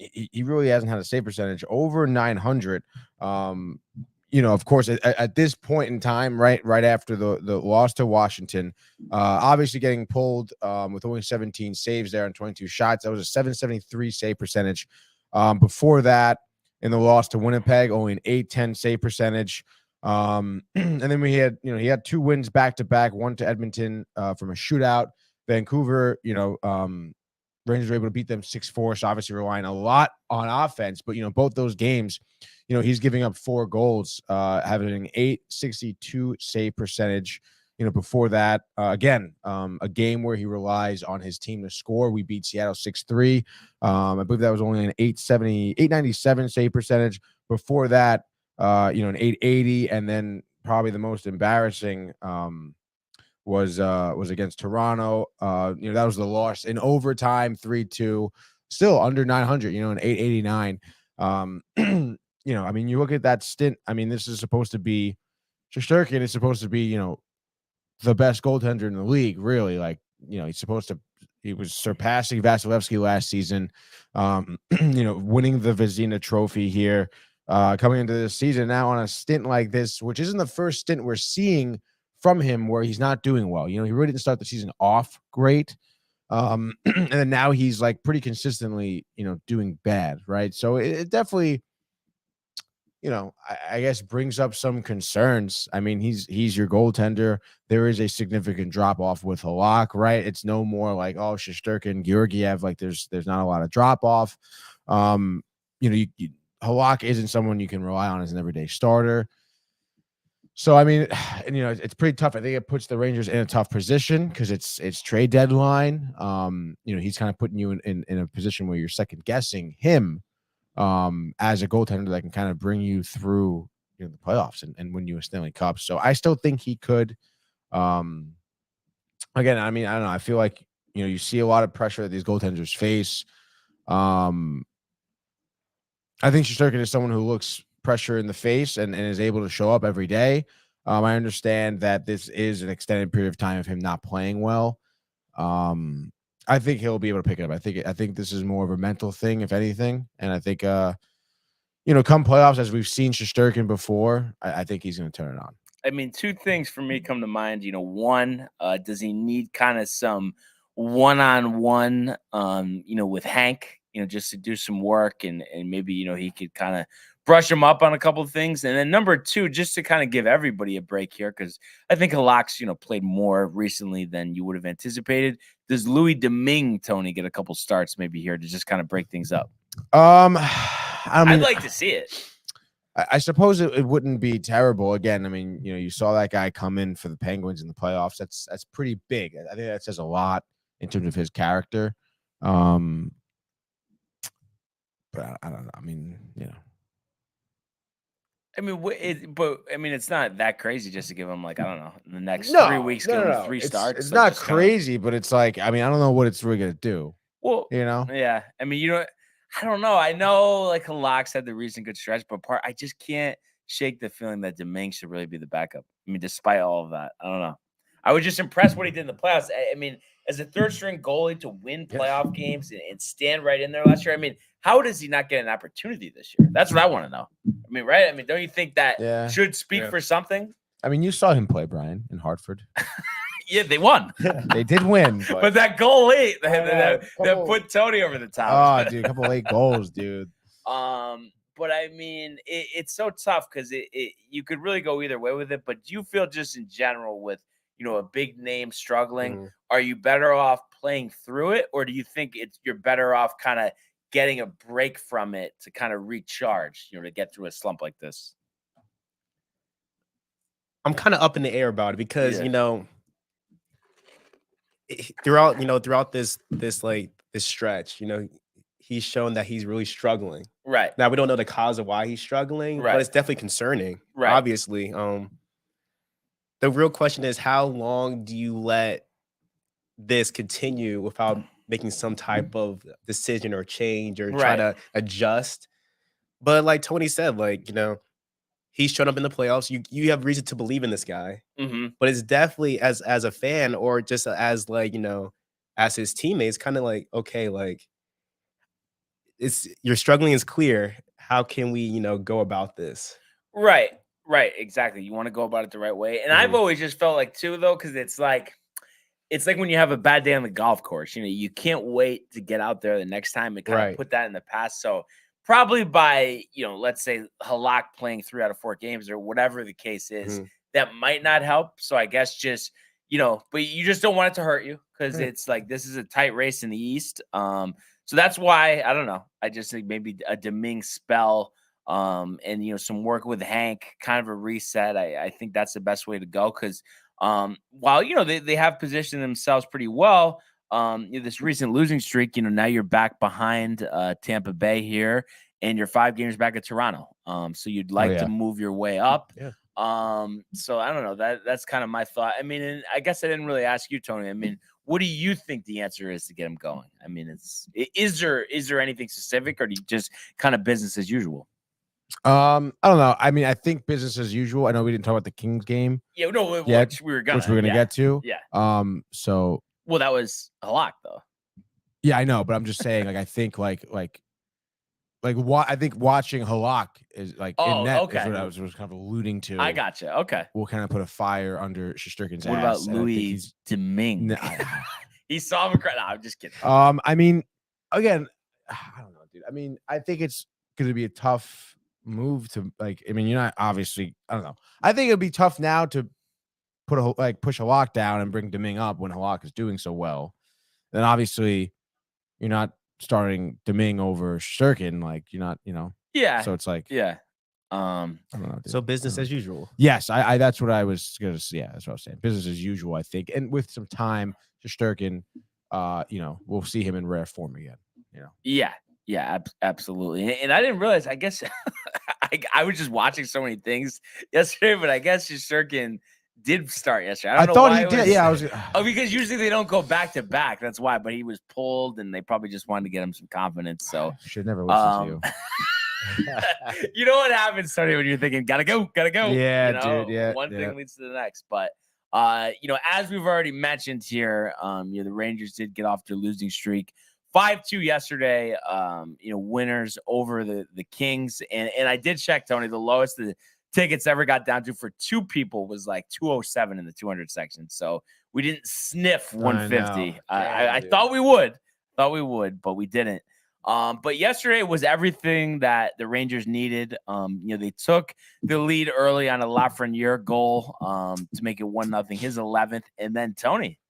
he really hasn't had a save percentage over 900. Of course, at this point in time, right after the loss to Washington, obviously getting pulled with only 17 saves there and 22 shots. That was a 773 save percentage. Before that, in the loss to Winnipeg, only an 810 save percentage. And then we had, he had 2 wins back to back, one to Edmonton from a shootout. Vancouver, Rangers were able to beat them 6-4. So obviously relying a lot on offense, but both those games, he's giving up 4 goals, having an .862 save percentage. Before that, again, a game where he relies on his team to score. We beat Seattle 6-3. I believe that was only an .897 save percentage. Before that, an .880, and then probably the most embarrassing was against Toronto. That was the loss in overtime, 3-2, still under 900. An .889. I mean, you look at that stint. I mean, this is supposed to be Shesterkin is supposed to be the best goaltender in the league. Really, he was surpassing Vasilevsky last season. Winning the Vezina Trophy here. Coming into this season now on a stint like this, which isn't the first stint we're seeing from him where he's not doing well. He really didn't start the season off great. And then now he's like pretty consistently, doing bad. Right. So it definitely, I guess brings up some concerns. I mean, he's your goaltender. There is a significant drop off with Halak, right? It's no more like, oh, Shesterkin, Georgiev, like there's not a lot of drop off. Halak isn't someone you can rely on as an everyday starter. So, I mean, and, it's pretty tough. I think it puts the Rangers in a tough position because it's trade deadline. He's kind of putting you in a position where you're second guessing him as a goaltender that can kind of bring you through the playoffs and win you a Stanley Cup. So I still think he could. Again, I mean, I don't know. I feel like, you see a lot of pressure that these goaltenders face. I think Shesterkin is someone who looks pressure in the face and is able to show up every day. I understand that this is an extended period of time of him not playing well. I think he'll be able to pick it up. I think this is more of a mental thing, if anything. And I think, come playoffs, as we've seen Shesterkin before, I think he's going to turn it on. I mean, 2 things for me come to mind. One, does he need kind of some one-on-one, with Hank, just to do some work and maybe, he could kind of brush him up on a couple of things. And then number 2, just to kind of give everybody a break here, because I think Halak's, played more recently than you would have anticipated. Does Louis Domingue, Tony, get a couple starts maybe here to just kind of break things up? I'd like to see it. I suppose it wouldn't be terrible. Again, I mean, you saw that guy come in for the Penguins in the playoffs. That's pretty big. I think that says a lot in terms of his character. But I don't know. I mean, it's not that crazy just to give him like, I don't know, in the next 3 weeks, give him 3 starts. It's not crazy, but it's like, I mean, I don't know what it's really gonna do. Well, yeah. I mean, I don't know. I know like Halak's had the recent good stretch, but I just can't shake the feeling that Domingue should really be the backup. I mean, despite all of that, I don't know. I was just impressed what he did in the playoffs. I mean, as a third string goalie to win playoff games and stand right in there last year. I mean, how does he not get an opportunity this year? That's what I want to know. I mean, right? I mean, don't you think that should speak for something? I mean, you saw him play, Brian, in Hartford. Yeah, they won. They did win. But that goal late that put Tony over the top. Oh, dude, a couple late goals, dude. But I mean, it's so tough because you could really go either way with it. But do you feel just in general with, a big name struggling, are you better off playing through it? Or do you think you're better off kind of getting a break from it to kind of recharge, to get through a slump like this? I'm kind of up in the air about it because, throughout this stretch, he's shown that he's really struggling. Right. Now we don't know the cause of why he's struggling, but it's definitely concerning. Right. Obviously. The real question is, how long do you let this continue without making some type of decision or change or try to adjust? But like Tony said, he's shown up in the playoffs. You have reason to believe in this guy. Mm-hmm. But it's definitely as a fan or just as as his teammates, kind of like, okay, like you're struggling is clear. How can we, go about this? Right. Exactly. You want to go about it the right way. And I've always just felt like too, though, because it's like when you have a bad day on the golf course, you can't wait to get out there the next time and kind of put that in the past. So probably by, let's say Halak playing 3 out of 4 games or whatever the case is, that might not help. So I guess just, but you just don't want it to hurt you because it's like this is a tight race in the East. So that's why I don't know. I just think maybe a Deming spell and some work with Hank, kind of a reset. I think that's the best way to go because while they have positioned themselves pretty well. This recent losing streak, now you're back behind Tampa Bay here, and you're 5 games back at Toronto. So you'd like to move your way up. Yeah. So I don't know. That's kind of my thought. I mean, and I guess I didn't really ask you, Tony. I mean, what do you think the answer is to get him going? I mean, is there anything specific, or do you just kind of business as usual? I don't know. I mean, I think business as usual. I know we didn't talk about the Kings game. Yeah, no, which we're gonna get to. Yeah. So. Well, that was a lot, though. Yeah, I know, but I'm just saying, I think like what I think watching Halak is like in net is what I was kind of alluding to. I gotcha. Okay. We'll kind of put a fire under Shesterkin's ass. What about Louis Domingue? He saw him cry. No, I'm just kidding. I mean, again, I don't know, dude. I mean, I think it's going to be a tough move to you're not obviously. I don't know. I think it'd be tough now to push Halak down and bring Domingue up when Halak is doing so well. Then obviously you're not starting Domingue over Shesterkin. You're not, Yeah. So it's like, yeah. I don't know. Dude. So business as usual. Yes, I that's what I was gonna say. Yeah, that's what I was saying. Business as usual, I think. And with some time, Shesterkin, we'll see him in rare form again. Yeah, absolutely. And I didn't realize. I guess I was just watching so many things yesterday, but I guess Shesterkin did start yesterday. I don't know thought why he did. Yeah, I was. Because usually they don't go back to back. That's why. But he was pulled, and they probably just wanted to get him some confidence. So should never listen to you. You know what happens, Tony, when you're thinking, gotta go. Yeah, dude. Yeah. One thing leads to the next. But as we've already mentioned here, the Rangers did get off their losing streak. 5-2 yesterday, winners over the Kings. And I did check, Tony, the lowest the tickets ever got down to for 2 people was like 207 in the 200 section. So we didn't sniff 150. I thought we would, but we didn't. But yesterday was everything that the Rangers needed. They took the lead early on a Lafreniere goal to make it 1-0, his 11th. And then Tony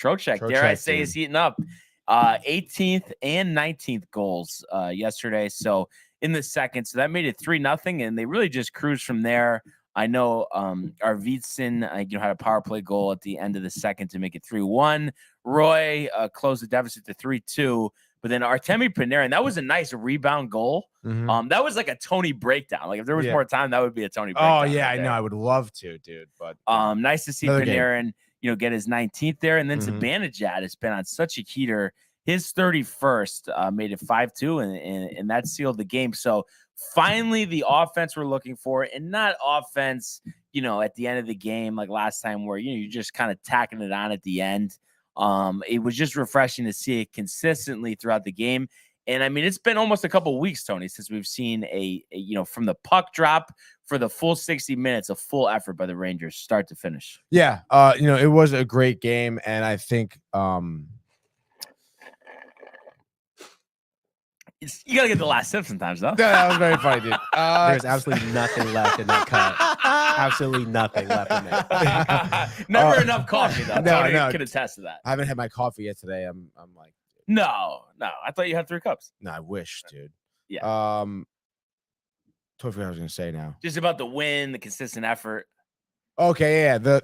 Trocheck, dare I say, is heating up. 18th and 19th goals yesterday. So in the second, so that made it 3-0, and they really just cruised from there. I know Arvidsson had a power play goal at the end of the second to make it 3-1. Roy closed the deficit to 3-2. But then Artemi Panarin, that was a nice rebound goal. Mm-hmm. That was like a Tony breakdown. Like if there was more time, that would be a Tony breakdown. Oh yeah, I know. I would love to, dude. But nice to see Panarin, get his 19th there, and then Zibanejad has been on such a heater. His 31st made it 5-2, and that sealed the game. So finally, the offense we're looking for, and not offense, at the end of the game like last time, where you're just kind of tacking it on at the end. It was just refreshing to see it consistently throughout the game. And I mean, it's been almost a couple of weeks, Tony, since we've seen a from the puck drop for the full 60 minutes, a full effort by the Rangers, start to finish. Yeah. It was a great game. And I think, you gotta get the last sip sometimes, though. That was very funny, dude. There's absolutely nothing left in that cup. Absolutely nothing left in there. Never enough coffee, though. No, Tony can attest to that. I haven't had my coffee yet today. I'm like, no. I thought you had 3 cups. No, I wish, dude. Yeah. Totally forgot what I was gonna say now. Just about the win, the consistent effort. Okay, yeah. The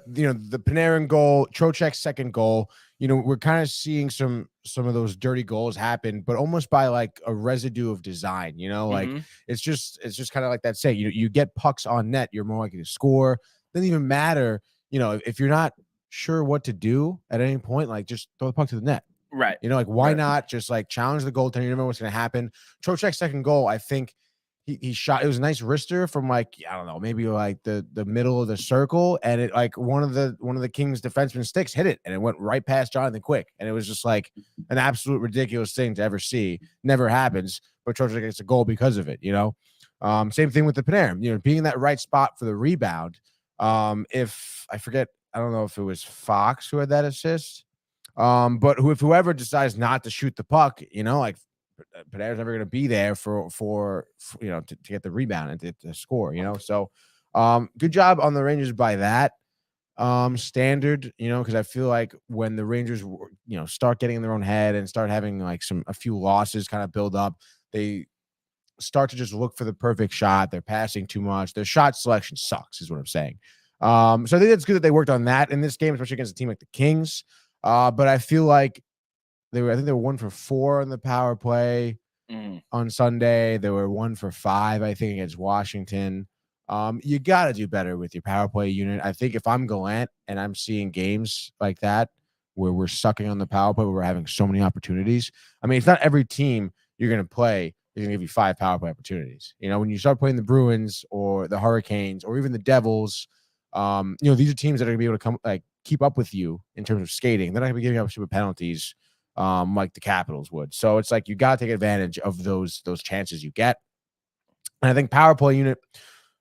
Panarin goal, Trocheck's second goal. We're kind of seeing some of those dirty goals happen, but almost by like a residue of design. Like it's just kind of like that saying. You get pucks on net, you're more likely to score. Doesn't even matter. If you're not sure what to do at any point, like just throw the puck to the net. Right. Why not just like challenge the goaltender? You never know what's going to happen. Trocheck's second goal, I think. He shot. It was a nice wrister from like, I don't know, maybe like the middle of the circle, and it like one of the Kings defenseman sticks hit it, and it went right past Jonathan Quick, and it was just like an absolute ridiculous thing to ever see. Never happens, but Trocheck gets a goal because of it. Same thing with the Panarin. Being in that right spot for the rebound. If I forget, I don't know if it was Fox who had that assist, but if whoever decides not to shoot the puck, like Panarin's never going to be there for to get the rebound and to score. So good job on the Rangers by that standard. Because I feel like when the Rangers start getting in their own head and start having like a few losses kind of build up, they start to just look for the perfect shot. They're passing too much. Their shot selection sucks, is what I'm saying. So I think it's good that they worked on that in this game, especially against a team like the Kings. But I feel like I think they were 1 for 4 on the power play on Sunday. They were 1 for 5, I think, against Washington. You got to do better with your power play unit. I think if I'm Gallant and I'm seeing games like that where we're sucking on the power play, where we're having so many opportunities. I mean, it's not every team you're going to play is going to give you 5 power play opportunities. When you start playing the Bruins or the Hurricanes or even the Devils, these are teams that are going to be able to keep up with you in terms of skating. They're not going to be giving up stupid penalties like the Capitals would. So it's like you got to take advantage of those chances you get. And I think power play unit,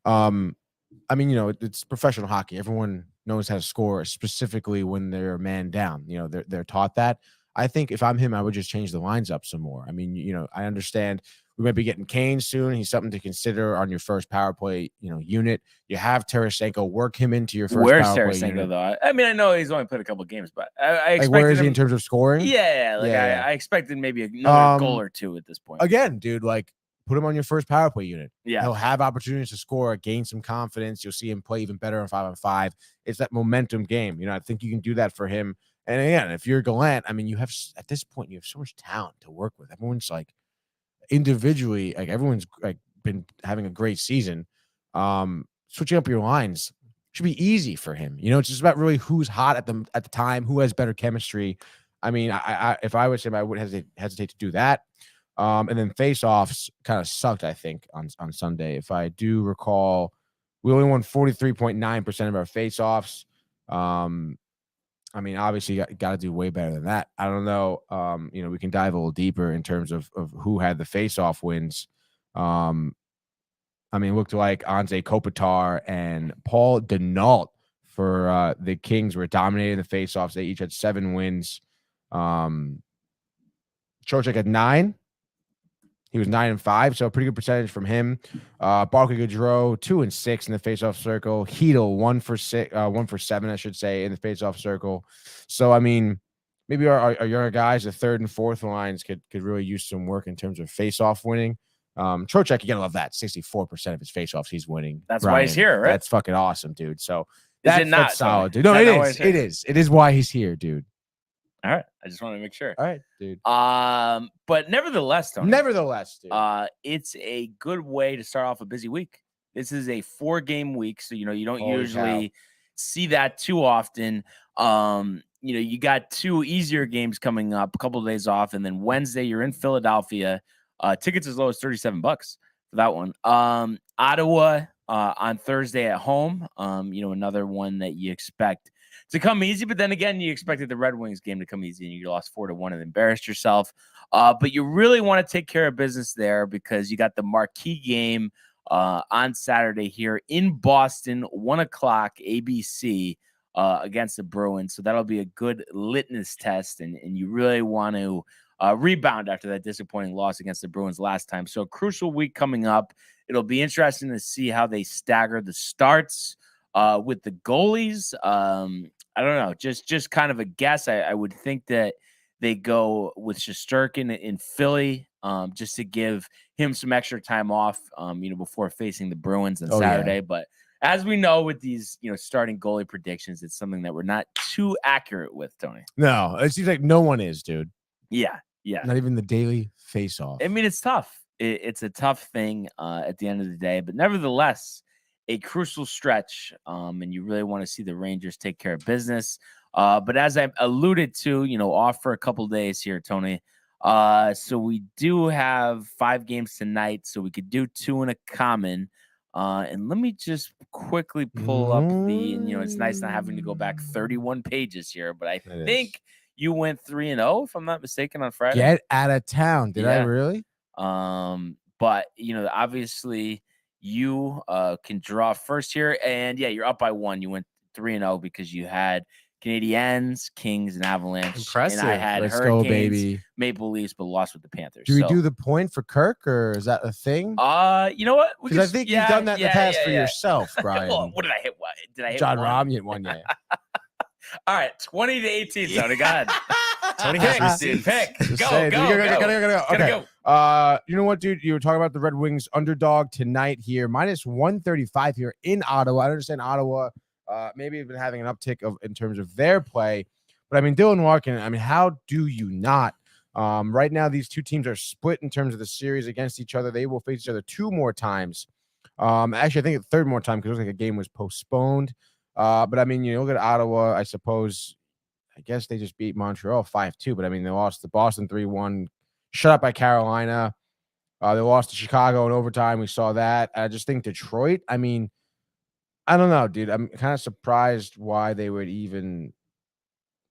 it's professional hockey. Everyone knows how to score, specifically when they're a man down. They're taught that. I think if I'm him, I would just change the lines up some more. I mean, I understand we might be getting Kane soon. He's something to consider on your first power play, unit. You have Tarasenko, work him into your first Where's power play Tarasenko, unit. though? I mean, I know he's only played a couple games, but I expected where is he him, in terms of scoring? Yeah, I expected maybe another goal or two at this point. Again, dude, put him on your first power play unit. Yeah. He'll have opportunities to score, gain some confidence. You'll see him play even better on 5-on-5. It's that momentum game. I think you can do that for him. And again, if you're Gallant, I mean, at this point, you have so much talent to work with. Everyone's individually, everyone's been having a great season. Switching up your lines should be easy for him. It's just about really who's hot at the time, who has better chemistry. I mean, if I was him, I would hesitate to do that. And then face-offs kind of sucked, I think, on Sunday. If I do recall, we only won 43.9% of our face-offs. I mean, obviously, you got to do way better than that. I don't know. We can dive a little deeper in terms of who had the face-off wins. I mean, it looked like Anze Kopitar and Paul Denault for the Kings were dominating the face-offs. They each had 7 wins. Trocheck had 9. He was 9-5, so a pretty good percentage from him. Barclay Goodrow 2-6 in the faceoff circle. Hedel 1 for 7, I should say, in the faceoff circle. So I mean, maybe our younger guys, the 3rd and 4th lines, could really use some work in terms of faceoff winning. Trocheck, you gotta love that 64% of his faceoffs he's winning. That's why he's here, right? That's fucking awesome, dude. So that's solid, dude. No, it is. It is. It is why he's here, dude. All right. I just want to make sure. All right, dude. But nevertheless, Tony. Dude. It's a good way to start off a busy week. This is a 4-game week, so you don't usually see that too often. You got 2 easier games coming up, a couple of days off, and then Wednesday you're in Philadelphia. Tickets as low as $37 for that one. Ottawa on Thursday at home. Another one that you expect to come easy, but then again, you expected the Red Wings game to come easy, and you lost 4-1 and embarrassed yourself. But you really want to take care of business there because you got the marquee game on Saturday here in Boston, 1:00 ABC against the Bruins. So that'll be a good litmus test, and you really want to rebound after that disappointing loss against the Bruins last time. So a crucial week coming up. It'll be interesting to see how they stagger the starts with the goalies. I don't know, just kind of a guess. I would think that they go with Shesterkin in Philly just to give him some extra time off, before facing the Bruins on Saturday. Yeah. But as we know with these, starting goalie predictions, it's something that we're not too accurate with, Tony. No, it seems like no one is, dude. Yeah. Not even the daily face-off. I mean, it's tough. It's a tough thing at the end of the day, but nevertheless, a crucial stretch, and you really want to see the Rangers take care of business. But as I alluded to, off for a couple days here, Tony. So we do have 5 games tonight, so we could do 2 in a common. And let me just quickly pull up it's nice not having to go back 31 pages here, but I think you went 3-0, if I'm not mistaken, on Friday. Get out of town. Did I really? But obviously you can draw first here, and you're up by 1. You went 3-0 because you had Canadiens, Kings, and Avalanche. Impressive. And I had Let's Hurricanes, go, baby. Maple Leafs, but lost with the Panthers. Do we do the point for Kirk, or is that a thing? You know what? Because I think you've done that in the past for yourself, Brian. Well, what did I hit? What did I hit? John one? Rahm, you hit one, yeah. All right, 20-18, Tony. Go ahead. Tony Pick, has dude. receipts. Pick. Just Go, saying, go, dude, go. gotta go. Gotta Okay. go. You know what, dude? You were talking about the Red Wings underdog tonight here, -135 here in Ottawa. I understand Ottawa maybe have been having an uptick in terms of their play, but I mean Dylan Larkin. I mean, how do you not? Right now, these two teams are split in terms of the series against each other. They will face each other 2 more times. Actually, I think a third more time because it looks like a game was postponed. But I mean, you look at Ottawa. I suppose, I guess they just beat Montreal 5-2. But I mean, they lost to Boston 3-1. Shut up by Carolina. They lost to Chicago in overtime. We saw that. I just think Detroit. I mean, I don't know, dude. I'm kind of surprised why they would even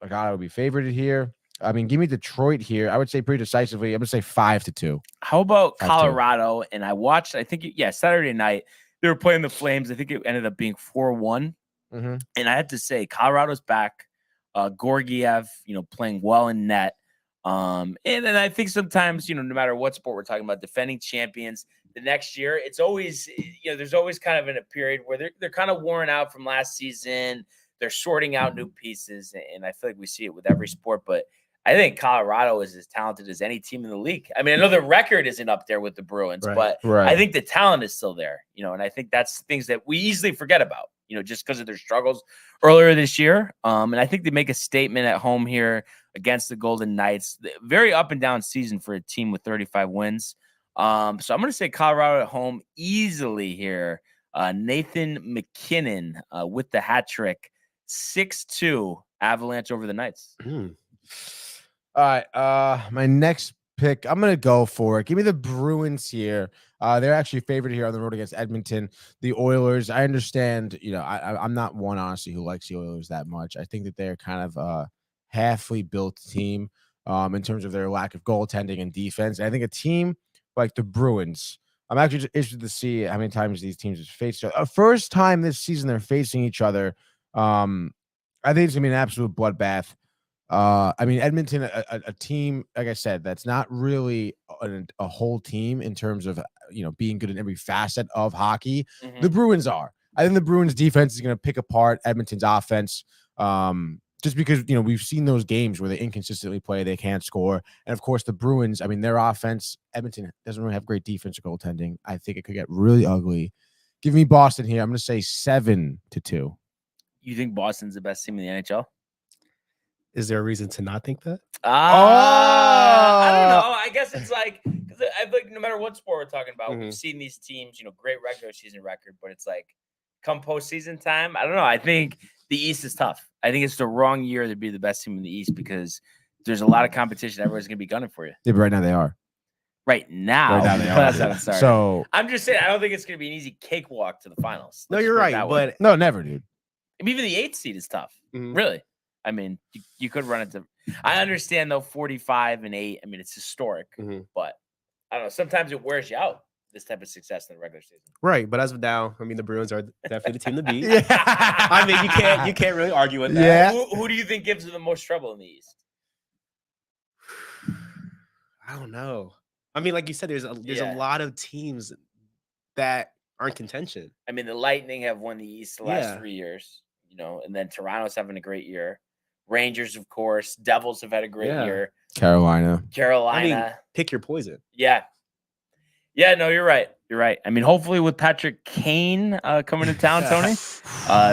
Ottawa would be favored here. I mean, give me Detroit here. I would say pretty decisively. I'm gonna say 5-2. How about 5-2. Colorado? And I watched. I think Saturday night they were playing the Flames. I think it ended up being 4-1. Mm-hmm. And I had to say, Colorado's back. Gorgiev, playing well in net. And then I think sometimes, no matter what sport we're talking about, defending champions, the next year, it's always, there's always kind of in a period where they're kind of worn out from last season. They're sorting out new pieces, and I feel like we see it with every sport. But I think Colorado is as talented as any team in the league. I mean, I know the record isn't up there with the Bruins, but I think the talent is still there. And I think that's things that we easily forget about. Just because of their struggles earlier this year. And I think they make a statement at home here against the Golden Knights. Very up and down season for a team with 35 wins. So I'm going to say Colorado at home easily here. Nathan McKinnon with the hat trick. 6-2 Avalanche over the Knights. All right. My next pick, I'm going to go for it. Give me the Bruins here. They're actually favored here on the road against Edmonton. The Oilers, I understand, I'm not one, honestly, who likes the Oilers that much. I think that they're kind of a halfly built team in terms of their lack of goaltending and defense. And I think a team like the Bruins, I'm actually just interested to see how many times these teams have faced each other. First time this season they're facing each other. I think it's going to be an absolute bloodbath. I mean, Edmonton, a team, like I said, that's not really a whole team in terms of, being good in every facet of hockey. Mm-hmm. The Bruins are. I think the Bruins defense is going to pick apart Edmonton's offense. Just because, we've seen those games where they inconsistently play, they can't score. And of course, the Bruins, I mean, their offense, Edmonton doesn't really have great defensive goaltending. I think it could get really ugly. Give me Boston here. I'm going to say 7-2. You think Boston's the best team in the NHL? Is there a reason to not think that? I don't know. I guess it's like, because I feel like no matter what sport we're talking about, we've seen these teams, great regular season record, but it's like come postseason time. I don't know. I think the East is tough. I think it's the wrong year to be the best team in the East because there's a lot of competition. Everyone's going to be gunning for you. Yeah, but right now they are. Right now they are. That's so I'm just saying, I don't think it's going to be an easy cakewalk to the finals. No, you're right. But no, never, dude. I mean, even the 8th seed is tough. Really. I mean, you could run into. I understand though, 45-8. I mean, it's historic, but I don't know. Sometimes it wears you out. This type of success in the regular season, right? But as of now, I mean, the Bruins are definitely the team to beat. I mean, you can't really argue with that. Yeah. Who do you think gives them the most trouble in the East? I don't know. I mean, like you said, there's a lot of teams that aren't contention. I mean, the Lightning have won the East the last 3 years, and then Toronto's having a great year. Rangers, of course. Devils have had a great year. Carolina. I mean, pick your poison. Yeah. Yeah, no, you're right. You're right. I mean, hopefully with Patrick Kane coming to town, Tony,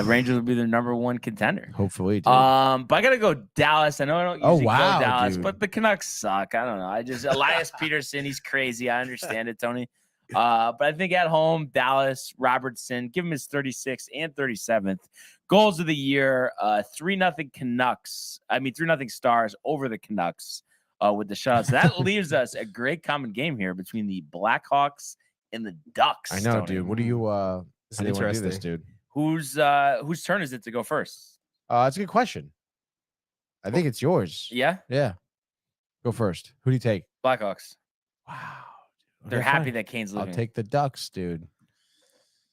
Rangers will be their #1 contender. Hopefully, dude. But I gotta go Dallas. I know I don't usually go Dallas, dude. but the Canucks suck. I don't know. Elias Peterson, he's crazy. I understand it, Tony. But I think at home, Dallas, Robertson, give him his 36th and 37th. Goals of the year, 3-0 Canucks. I mean, 3-0 Stars over the Canucks with the shutout. So that leaves us a great common game here between the Blackhawks and the Ducks. I know, Tony. dude. What do you It's how do you want to do interesting. this, dude? Whose turn is it to go first? That's a good question. I think it's yours. Yeah? Yeah. Go first. Who do you take? Blackhawks. Wow. They're happy that Kane's leaving. I'll take the Ducks, dude.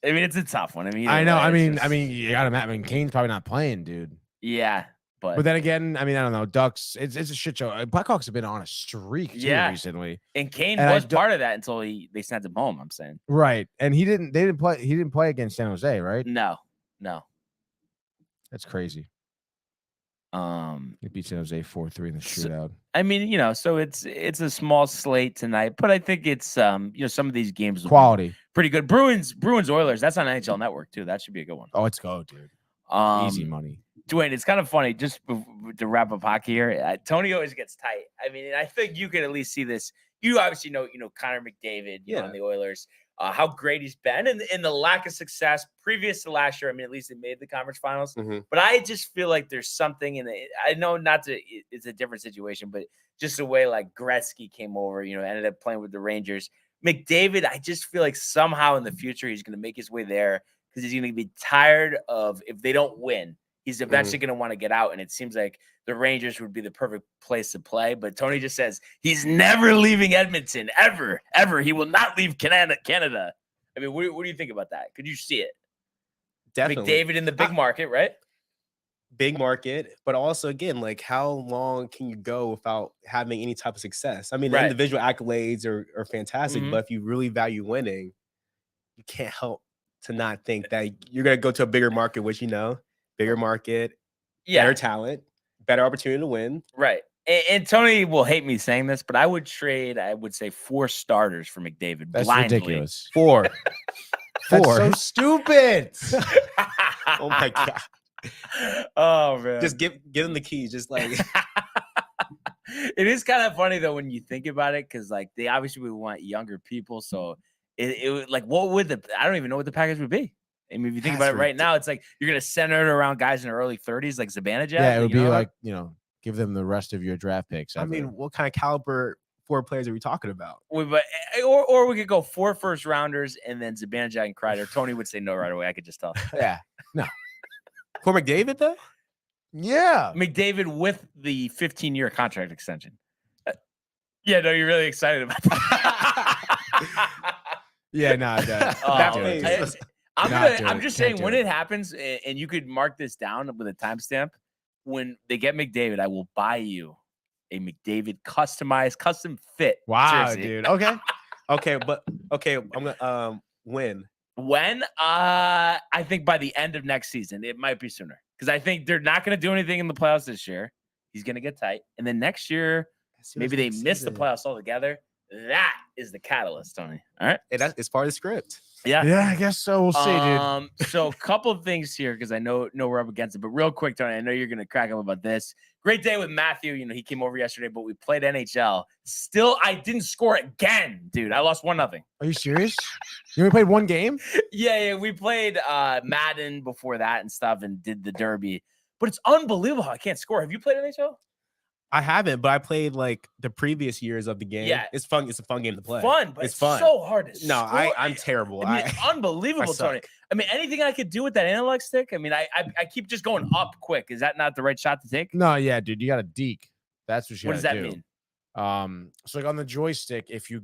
I mean, it's a tough one. I mean, I know. I mean, you got to. I mean, Kane's probably not playing, dude. Yeah, But then again, I mean, I don't know. Ducks, it's a shit show. Blackhawks have been on a streak too recently. And Kane And was part of that until they sent him home, I'm saying. Right. And he didn't play against San Jose, right? No. That's crazy. He beat San Jose 4-3 in the shootout. I mean, so it's a small slate tonight, but I think it's some of these games will Quality. be pretty good. Bruins Oilers, that's on NHL Network too. That should be a good one. Oh, let's go, dude. Easy money. Dwayne, it's kind of funny, just to wrap up hockey here. Tony always gets tight. I mean, I think you could at least see this. You obviously know Connor McDavid on the Oilers, how great he's been, and the lack of success previous to last year. I mean, at least they made the conference finals. Mm-hmm. But I just feel like there's something in it. I know it's a different situation, but just the way like Gretzky came over, ended up playing with the Rangers. McDavid, I just feel like somehow in the future he's going to make his way there because he's going to be tired of if they don't win. He's eventually going to want to get out, and it seems like the Rangers would be the perfect place to play. But Tony just says he's never leaving Edmonton, ever. He will not leave Canada. I mean, what do you think about that? Could you see it? Definitely. McDavid in the big market, right? Big market, but also, again, like how long can you go without having any type of success? I mean, the individual accolades are fantastic, but if you really value winning, you can't help to not think that you're going to go to a bigger market, which bigger market, better talent, better opportunity to win. Right. And Tony will hate me saying this, but I would say 4 starters for McDavid. That's blindly. ridiculous. 4. That's so stupid. Oh my God. Oh man. Just give them the keys. Just like it is kind of funny though when you think about it, because like they obviously would want younger people. So it would like I don't even know what the package would be. I mean, if you think about it right now, it's like you're going to center it around guys in their early 30s, like Zibanejad. Yeah, it would be like, give them the rest of your draft picks. I mean, what kind of caliber 4 players are we talking about? Or we could go 4 first rounders and then Zibanejad and Kreider. Tony would say no right away. I could just tell. Yeah, no. For McDavid, though? Yeah. McDavid with the 15-year contract extension. Yeah, no, you're really excited about that. Yeah, no, I'm just saying when it happens, and you could mark this down with a timestamp, when they get McDavid, I will buy you a McDavid custom fit. Wow, jersey. dude. Okay. I'm gonna win. When? I think by the end of next season. It might be sooner. Because I think they're not gonna do anything in the playoffs this year. He's gonna get tight. And then next year, maybe they miss the playoffs altogether. That is the catalyst, Tony. All right. It's part of the script. Yeah, I guess so. We'll see, dude. So a couple of things here because I know we're up against it, but real quick, Tony, I know you're gonna crack up about this. Great day with Matthew. He came over yesterday, but we played NHL. Still, I didn't score again, dude. I lost 1-0. Are you serious? You only played one game? Yeah. We played Madden before that and stuff, and did the Derby. But it's unbelievable how I can't score. Have you played NHL? I haven't, but I played like the previous years of the game. Yeah, it's fun. It's a fun game to play. But it's fun. So hard to No, score. I'm terrible. I mean, it's unbelievable, Tony. I mean, anything I could do with that analog stick. I mean, I keep just going up quick. Is that not the right shot to take? No, yeah, dude. You got to deke. That's what you. What does that mean? So like on the joystick, if you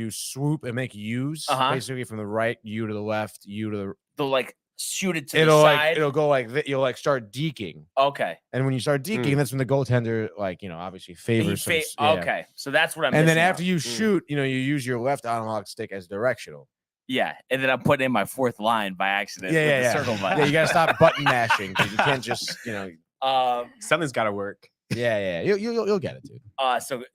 swoop and make U's, basically from the right U to the left, U to the like. Shoot it to the side. It'll go like that. You'll like start deking. Okay. And when you start deking, that's when the goaltender obviously favors. Okay. So that's what I'm. And then after you shoot, you use your left analog stick as directional. Yeah, and then I'm putting in my 4th line by accident. Yeah. Circle button. Yeah, you gotta stop button mashing because you can't just something's got to work. Yeah. You'll get it, dude.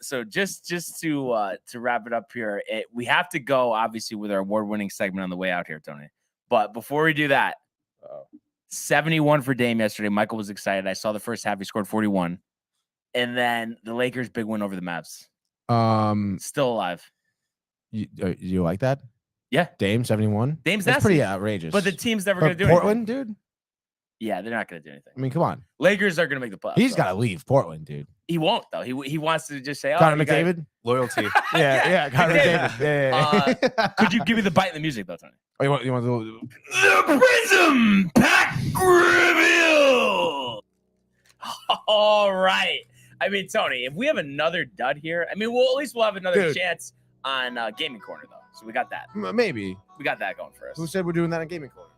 So just to wrap it up here, we have to go obviously with our award-winning segment on the way out here, Tony. But before we do that, 71 for Dame yesterday. Michael was excited. I saw the first half. He scored 41. And then the Lakers' big win over the Mavs. Still alive. You like that? Yeah. Dame 71? That's nasty. Pretty outrageous. But the team's never going to do Portland, anything. Dude? Yeah, they're not going to do anything. I mean, come on. Lakers are going to make the playoffs. He's got to leave Portland, dude. He won't, though. He wants to just say, Connor McDavid? Loyalty. Yeah, Connor McDavid. Yeah. Could you give me the bite in the music, though, Tony? Oh, you want the Prism Pack Reveal. All right. I mean, Tony, if we have another dud here, I mean, at least we'll have another chance on Gaming Corner, though. So we got that. Maybe. We got that going for us. Who said we're doing that on Gaming Corner?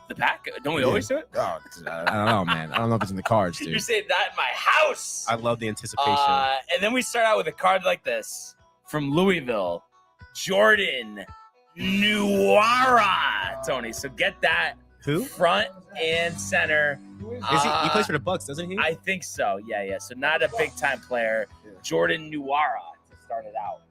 The pack? Don't we always do it? Oh, I don't know, man. I don't know if it's in the cards, You're dude. saying that in my house. I love the anticipation. And then we start out with a card like this from Louisville, Jordan Nuara, Tony. So get that. Who? Front and center. He plays for the Bucks, doesn't he? I think so. Yeah. So not a big time player. Jordan Nuara to start it out.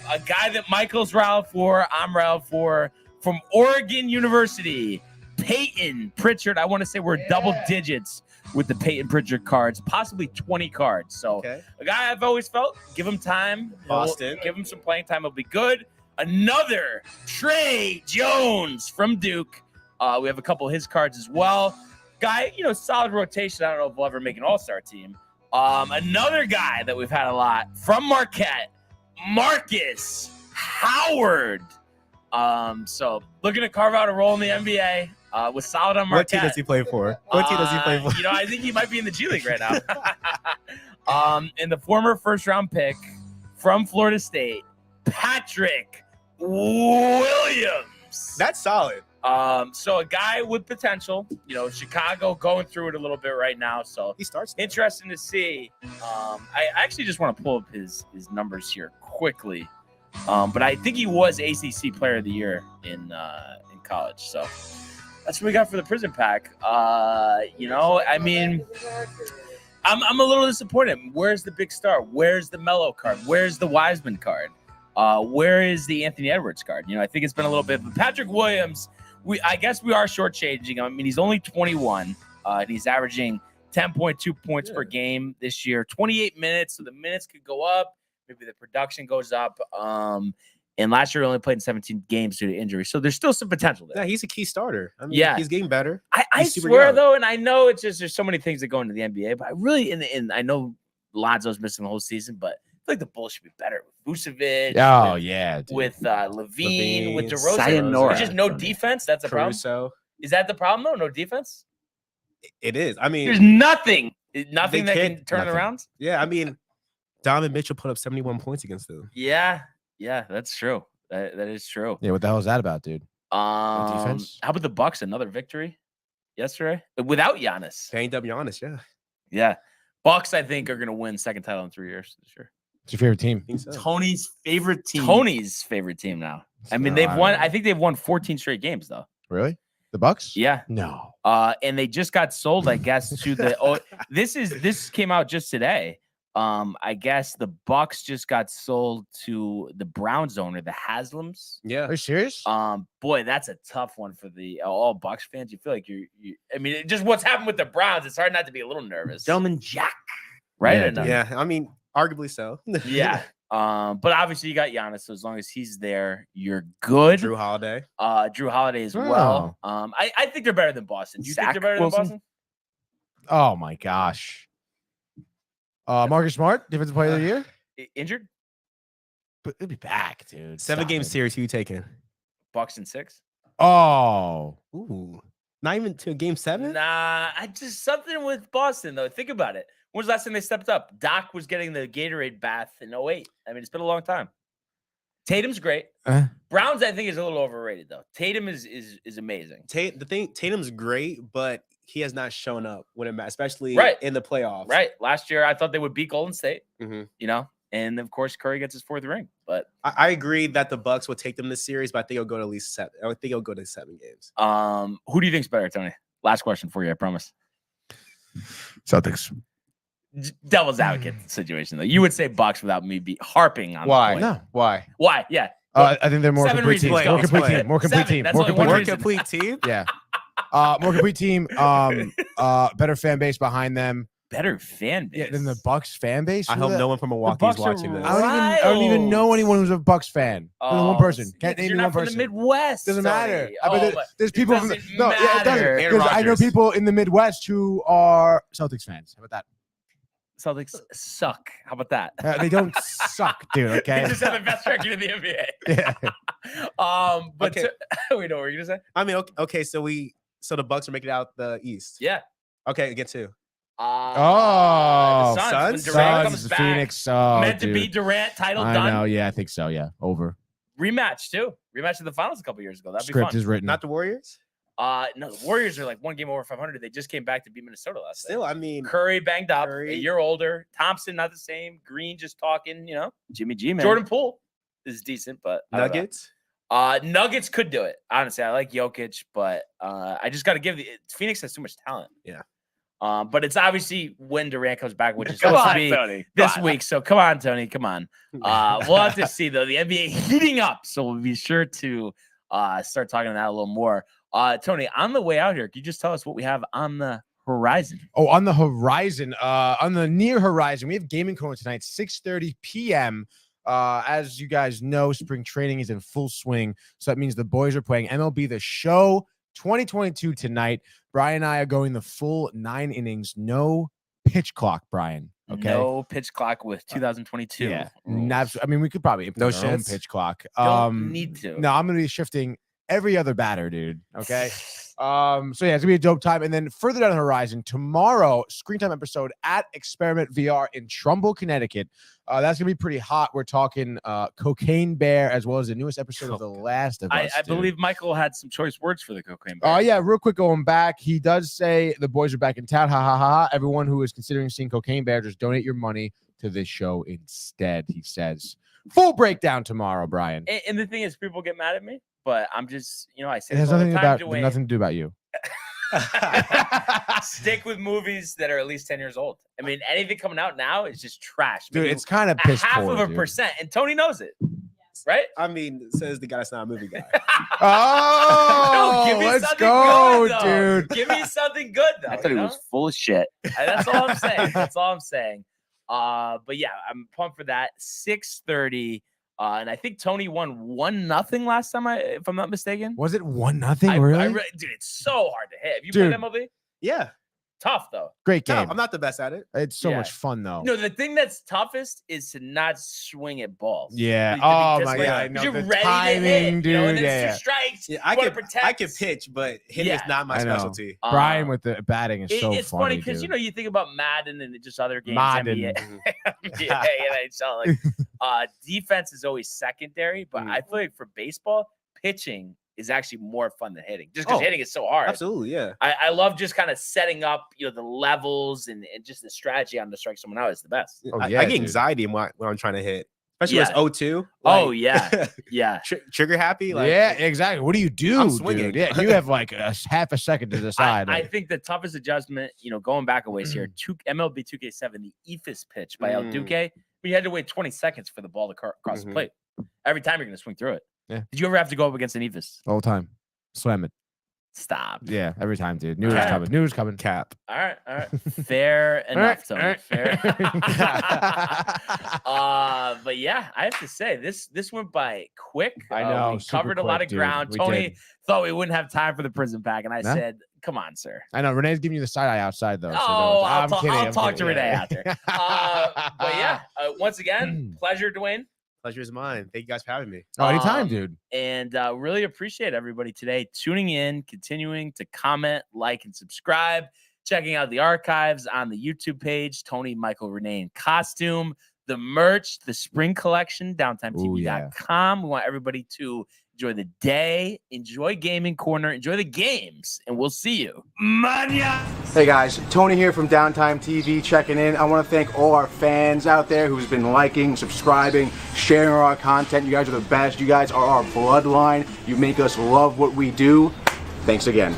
A guy that Michael's riled for, I'm riled for, from Oregon University, Peyton Pritchard. I want to say we're double digits with the Peyton Pritchard cards, possibly 20 cards. So a guy I've always felt, give him time. Boston. Give him some playing time. It'll be good. Another Trey Jones from Duke. We have a couple of his cards as well. Guy, solid rotation. I don't know if we'll ever make an all-star team. Another guy that we've had a lot from Marquette, Marcus Howard. So looking to carve out a role in the NBA. Was solid on Marquette. What team does he play for? I think he might be in the G League right now. And the former first-round pick from Florida State, Patrick Williams. That's solid. So a guy with potential. Chicago going through it a little bit right now. So He starts. interesting to see. I actually just want to pull up his numbers here quickly. But I think he was ACC Player of the Year in college. So that's what we got for the prison pack. I'm a little disappointed. Where's the big star? Where's the Melo card? Where's the Wiseman card? Where is the Anthony Edwards card? I think it's been a little bit. But Patrick Williams, I guess we are shortchanging him. I mean, he's only 21, and he's averaging 10.2 points per game this year. 28 minutes, so the minutes could go up. Maybe the production goes up. And last year he only played in 17 games due to injury. So there's still some potential there. Yeah, he's a key starter. I mean, he's getting better. I swear, though, and I know it's just there's so many things that go into the NBA, but I really, I know Lonzo's missing the whole season, but I feel like the Bulls should be better with Vucevic. Oh, yeah. Dude. With Levine, with DeRozan. Sayonara. There's just no defense. That's a problem. Caruso. Is that the problem, though? No defense? It is. I mean, there's nothing that can turn it around. Yeah, I mean, Donovan Mitchell put up 71 points against them. Yeah, that's true. That is true. Yeah, what the hell is that about, dude? Defense. How about the Bucks? Another victory yesterday without Giannis. Banged up Giannis, yeah. Yeah. Bucks, I think, are going to win second title in 3 years this year. It's your favorite team? So. Tony's favorite team. Tony's favorite team now. I mean, they've won. I think they've won 14 straight games, though. Really? The Bucks? Yeah. No. And they just got sold, I guess, to the. This came out just today. I guess the Bucks just got sold to the Browns owner, the Haslams. Yeah. Are you serious? Boy, that's a tough one for the all Bucks fans. You feel like you I mean, just what's happened with the Browns, it's hard not to be a little nervous. Gentleman Jack. Right? Yeah, I mean, arguably so. Yeah. But obviously you got Giannis, so as long as he's there, you're good. Drew Holiday as well. I think they're better than Boston. Do you think they're better than Boston? Oh my gosh. Marcus Smart, defensive player of the year. Injured? But he'll be back, dude. 7-game series, who you taking? Bucks in 6. Oh. Ooh. Not even to game 7? Nah, I just something with Boston, though. Think about it. When was the last time they stepped up? Doc was getting the Gatorade bath in 08. I mean, it's been a long time. Tatum's great. Browns, I think, is a little overrated, though. Tatum is amazing. Tatum's great, but he has not shown up when it matters, especially in the playoffs. Right. Last year, I thought they would beat Golden State, mm-hmm. And of course, Curry gets his 4th ring. But I agree that the Bucks will take them this series, but I think it'll go to at least 7. I think it'll go to 7 games. Who do you think's better, Tony? Last question for you, I promise. Celtics. Devil's advocate situation, though. You would say Bucks without me harping on why? The No, why? Why? Yeah. I think they're more complete team. More complete team. More complete team. More complete team. Yeah. More complete team. Better fan base behind them. Better fan base. Yeah, than the Bucks fan base. I hope no one from Milwaukee is watching this. I don't even know anyone who's a Bucks fan. There's one person. Can't name one person. From the Midwest. Doesn't matter. Oh, there's people from it doesn't. Because I know people in the Midwest who are Celtics fans. How about that? Celtics suck. How about that? They don't suck, dude. Okay. They just have the best record in the NBA. Yeah. But okay. We know what you're gonna say. I mean, okay. So the Bucks are making it out the East. Yeah. Okay, get 2. The Suns. When Durant comes back, Phoenix. meant to be Durant title done. I know. Yeah, I think so. Yeah, over. Rematch too. Rematch in the finals a couple years ago. That'd Script be fun. is written. Not the Warriors. No, the Warriors are like 1 game over 500. They just came back to beat Minnesota last night. Still, I mean, Curry banged up, Curry. a year older. Thompson not the same. Green just talking, Jimmy G, man. Jordan Poole is decent, but Nuggets. Nuggets could do it. Honestly, I like Jokic, but I just got to give Phoenix has too much talent. Yeah. But it's obviously when Durant comes back, which is supposed to be Tony. this week. So come on, Tony. Come on. We'll have to see, though. The NBA heating up. So we'll be sure to start talking about that a little more. Tony, on the way out here, can you just tell us what we have on the horizon? Oh, on the horizon, on the near horizon, we have Gaming Corner tonight, 6:30 p.m. As you guys know, spring training is in full swing. So that means the boys are playing MLB The Show 2022 tonight. Brian and I are going the full 9 innings. No pitch clock, Brian. Okay. No pitch clock with 2022. Yeah. I mean, we could probably No implement our own shits. pitch clock. Don't need to. No, I'm going to be shifting every other batter, dude. Okay. So yeah, it's gonna be a dope time. And then further down the horizon, tomorrow, screen time episode at Experiment VR in Trumbull, Connecticut. That's gonna be pretty hot. We're talking Cocaine Bear as well as the newest episode of The Last of Us. I believe Michael had some choice words for the Cocaine Bear. Oh yeah, real quick going back, he does say the boys are back in town. Ha ha ha ha. Everyone who is considering seeing Cocaine Bear, just donate your money to this show instead, he says. Full breakdown tomorrow, Brian. And the thing is, people get mad at me, but I'm just, I say It has this all the nothing time, about Dwayne. nothing to do about you. Stick with movies that are at least 10 years old. I mean, anything coming out now is just trash. Dude, Maybe it's kind of a piss half poor, of a dude. percent, and Tony knows it, right? I mean, says the guy that's not a movie guy. Oh, No, give me let's something go, good, though. dude. Give me something good, though. I thought he was full of shit. That's all I'm saying. That's all I'm saying. But yeah, I'm pumped for that. 6:30. And I think Tony won 1-0 last time, if I'm not mistaken. Was it 1-0? Really? Dude, it's so hard to hit. Have you Dude. played MLB? Yeah. Tough, though. Great No, game. I'm not the best at it. It's so Yeah. much fun, though. No, the thing that's toughest is to not swing at balls. Yeah. To be Oh, this my way, God. I 'cause know you're the ready timing, to hit, dude. and then Yeah, it's yeah. two strikes. Yeah, I I can pitch, but hitting is Yeah. not my I know. specialty. Brian with the batting is so it's funny because dude. you think about Madden and just other games. Madden. NBA, NHL, like defense is always secondary, but I feel like for baseball, pitching is actually more fun than hitting, just because Oh, hitting is so hard. Absolutely, yeah. I love just kind of setting up, the levels and just the strategy on to strike someone out is the best. Oh, I yeah, get dude. anxiety when I'm trying to hit, especially Yeah. when it's 0-2. Oh yeah, yeah. Trigger happy. Like, yeah, exactly. What do you do, I'm swinging. dude? Yeah, you have like a half a second to decide. I think the toughest adjustment, going back a ways here, MLB 2K7, the EFIS pitch by El Duque, we had to wait 20 seconds for the ball to cross the plate. Every time you're going to swing through it. Yeah. Did you ever have to go up against an EFIS? the whole time. Slam it. Stop. Yeah, every time, dude. Knew it was Okay. coming. Knew it was coming. cap. All right. Fair enough, Tony. Fair. But yeah, I have to say this went by quick. I know, We super covered a lot quick, of dude. ground. We Tony did. thought we wouldn't have time for the prison pack, and I No? said, "Come on, sir." I know. Renee's giving you the side eye outside, though. so Oh, I'm kidding. I'll I'm talk to kidding. Renee Yeah. after. But yeah, once again, pleasure, Dwayne. Pleasure is mine. Thank you guys for having me. Oh, anytime, dude. And really appreciate everybody today tuning in, continuing to comment, like, and subscribe, checking out the archives on the YouTube page, Michael Renee in costume, the merch, the spring collection, downtimetv.com. We want everybody to enjoy the day, enjoy Gaming Corner, enjoy the games, and we'll see you. Hey guys, Tony here from Downtime TV checking in. I want to thank all our fans out there who's been liking, subscribing, sharing our content. You guys are the best. You guys are our bloodline. You make us love what we do. Thanks again.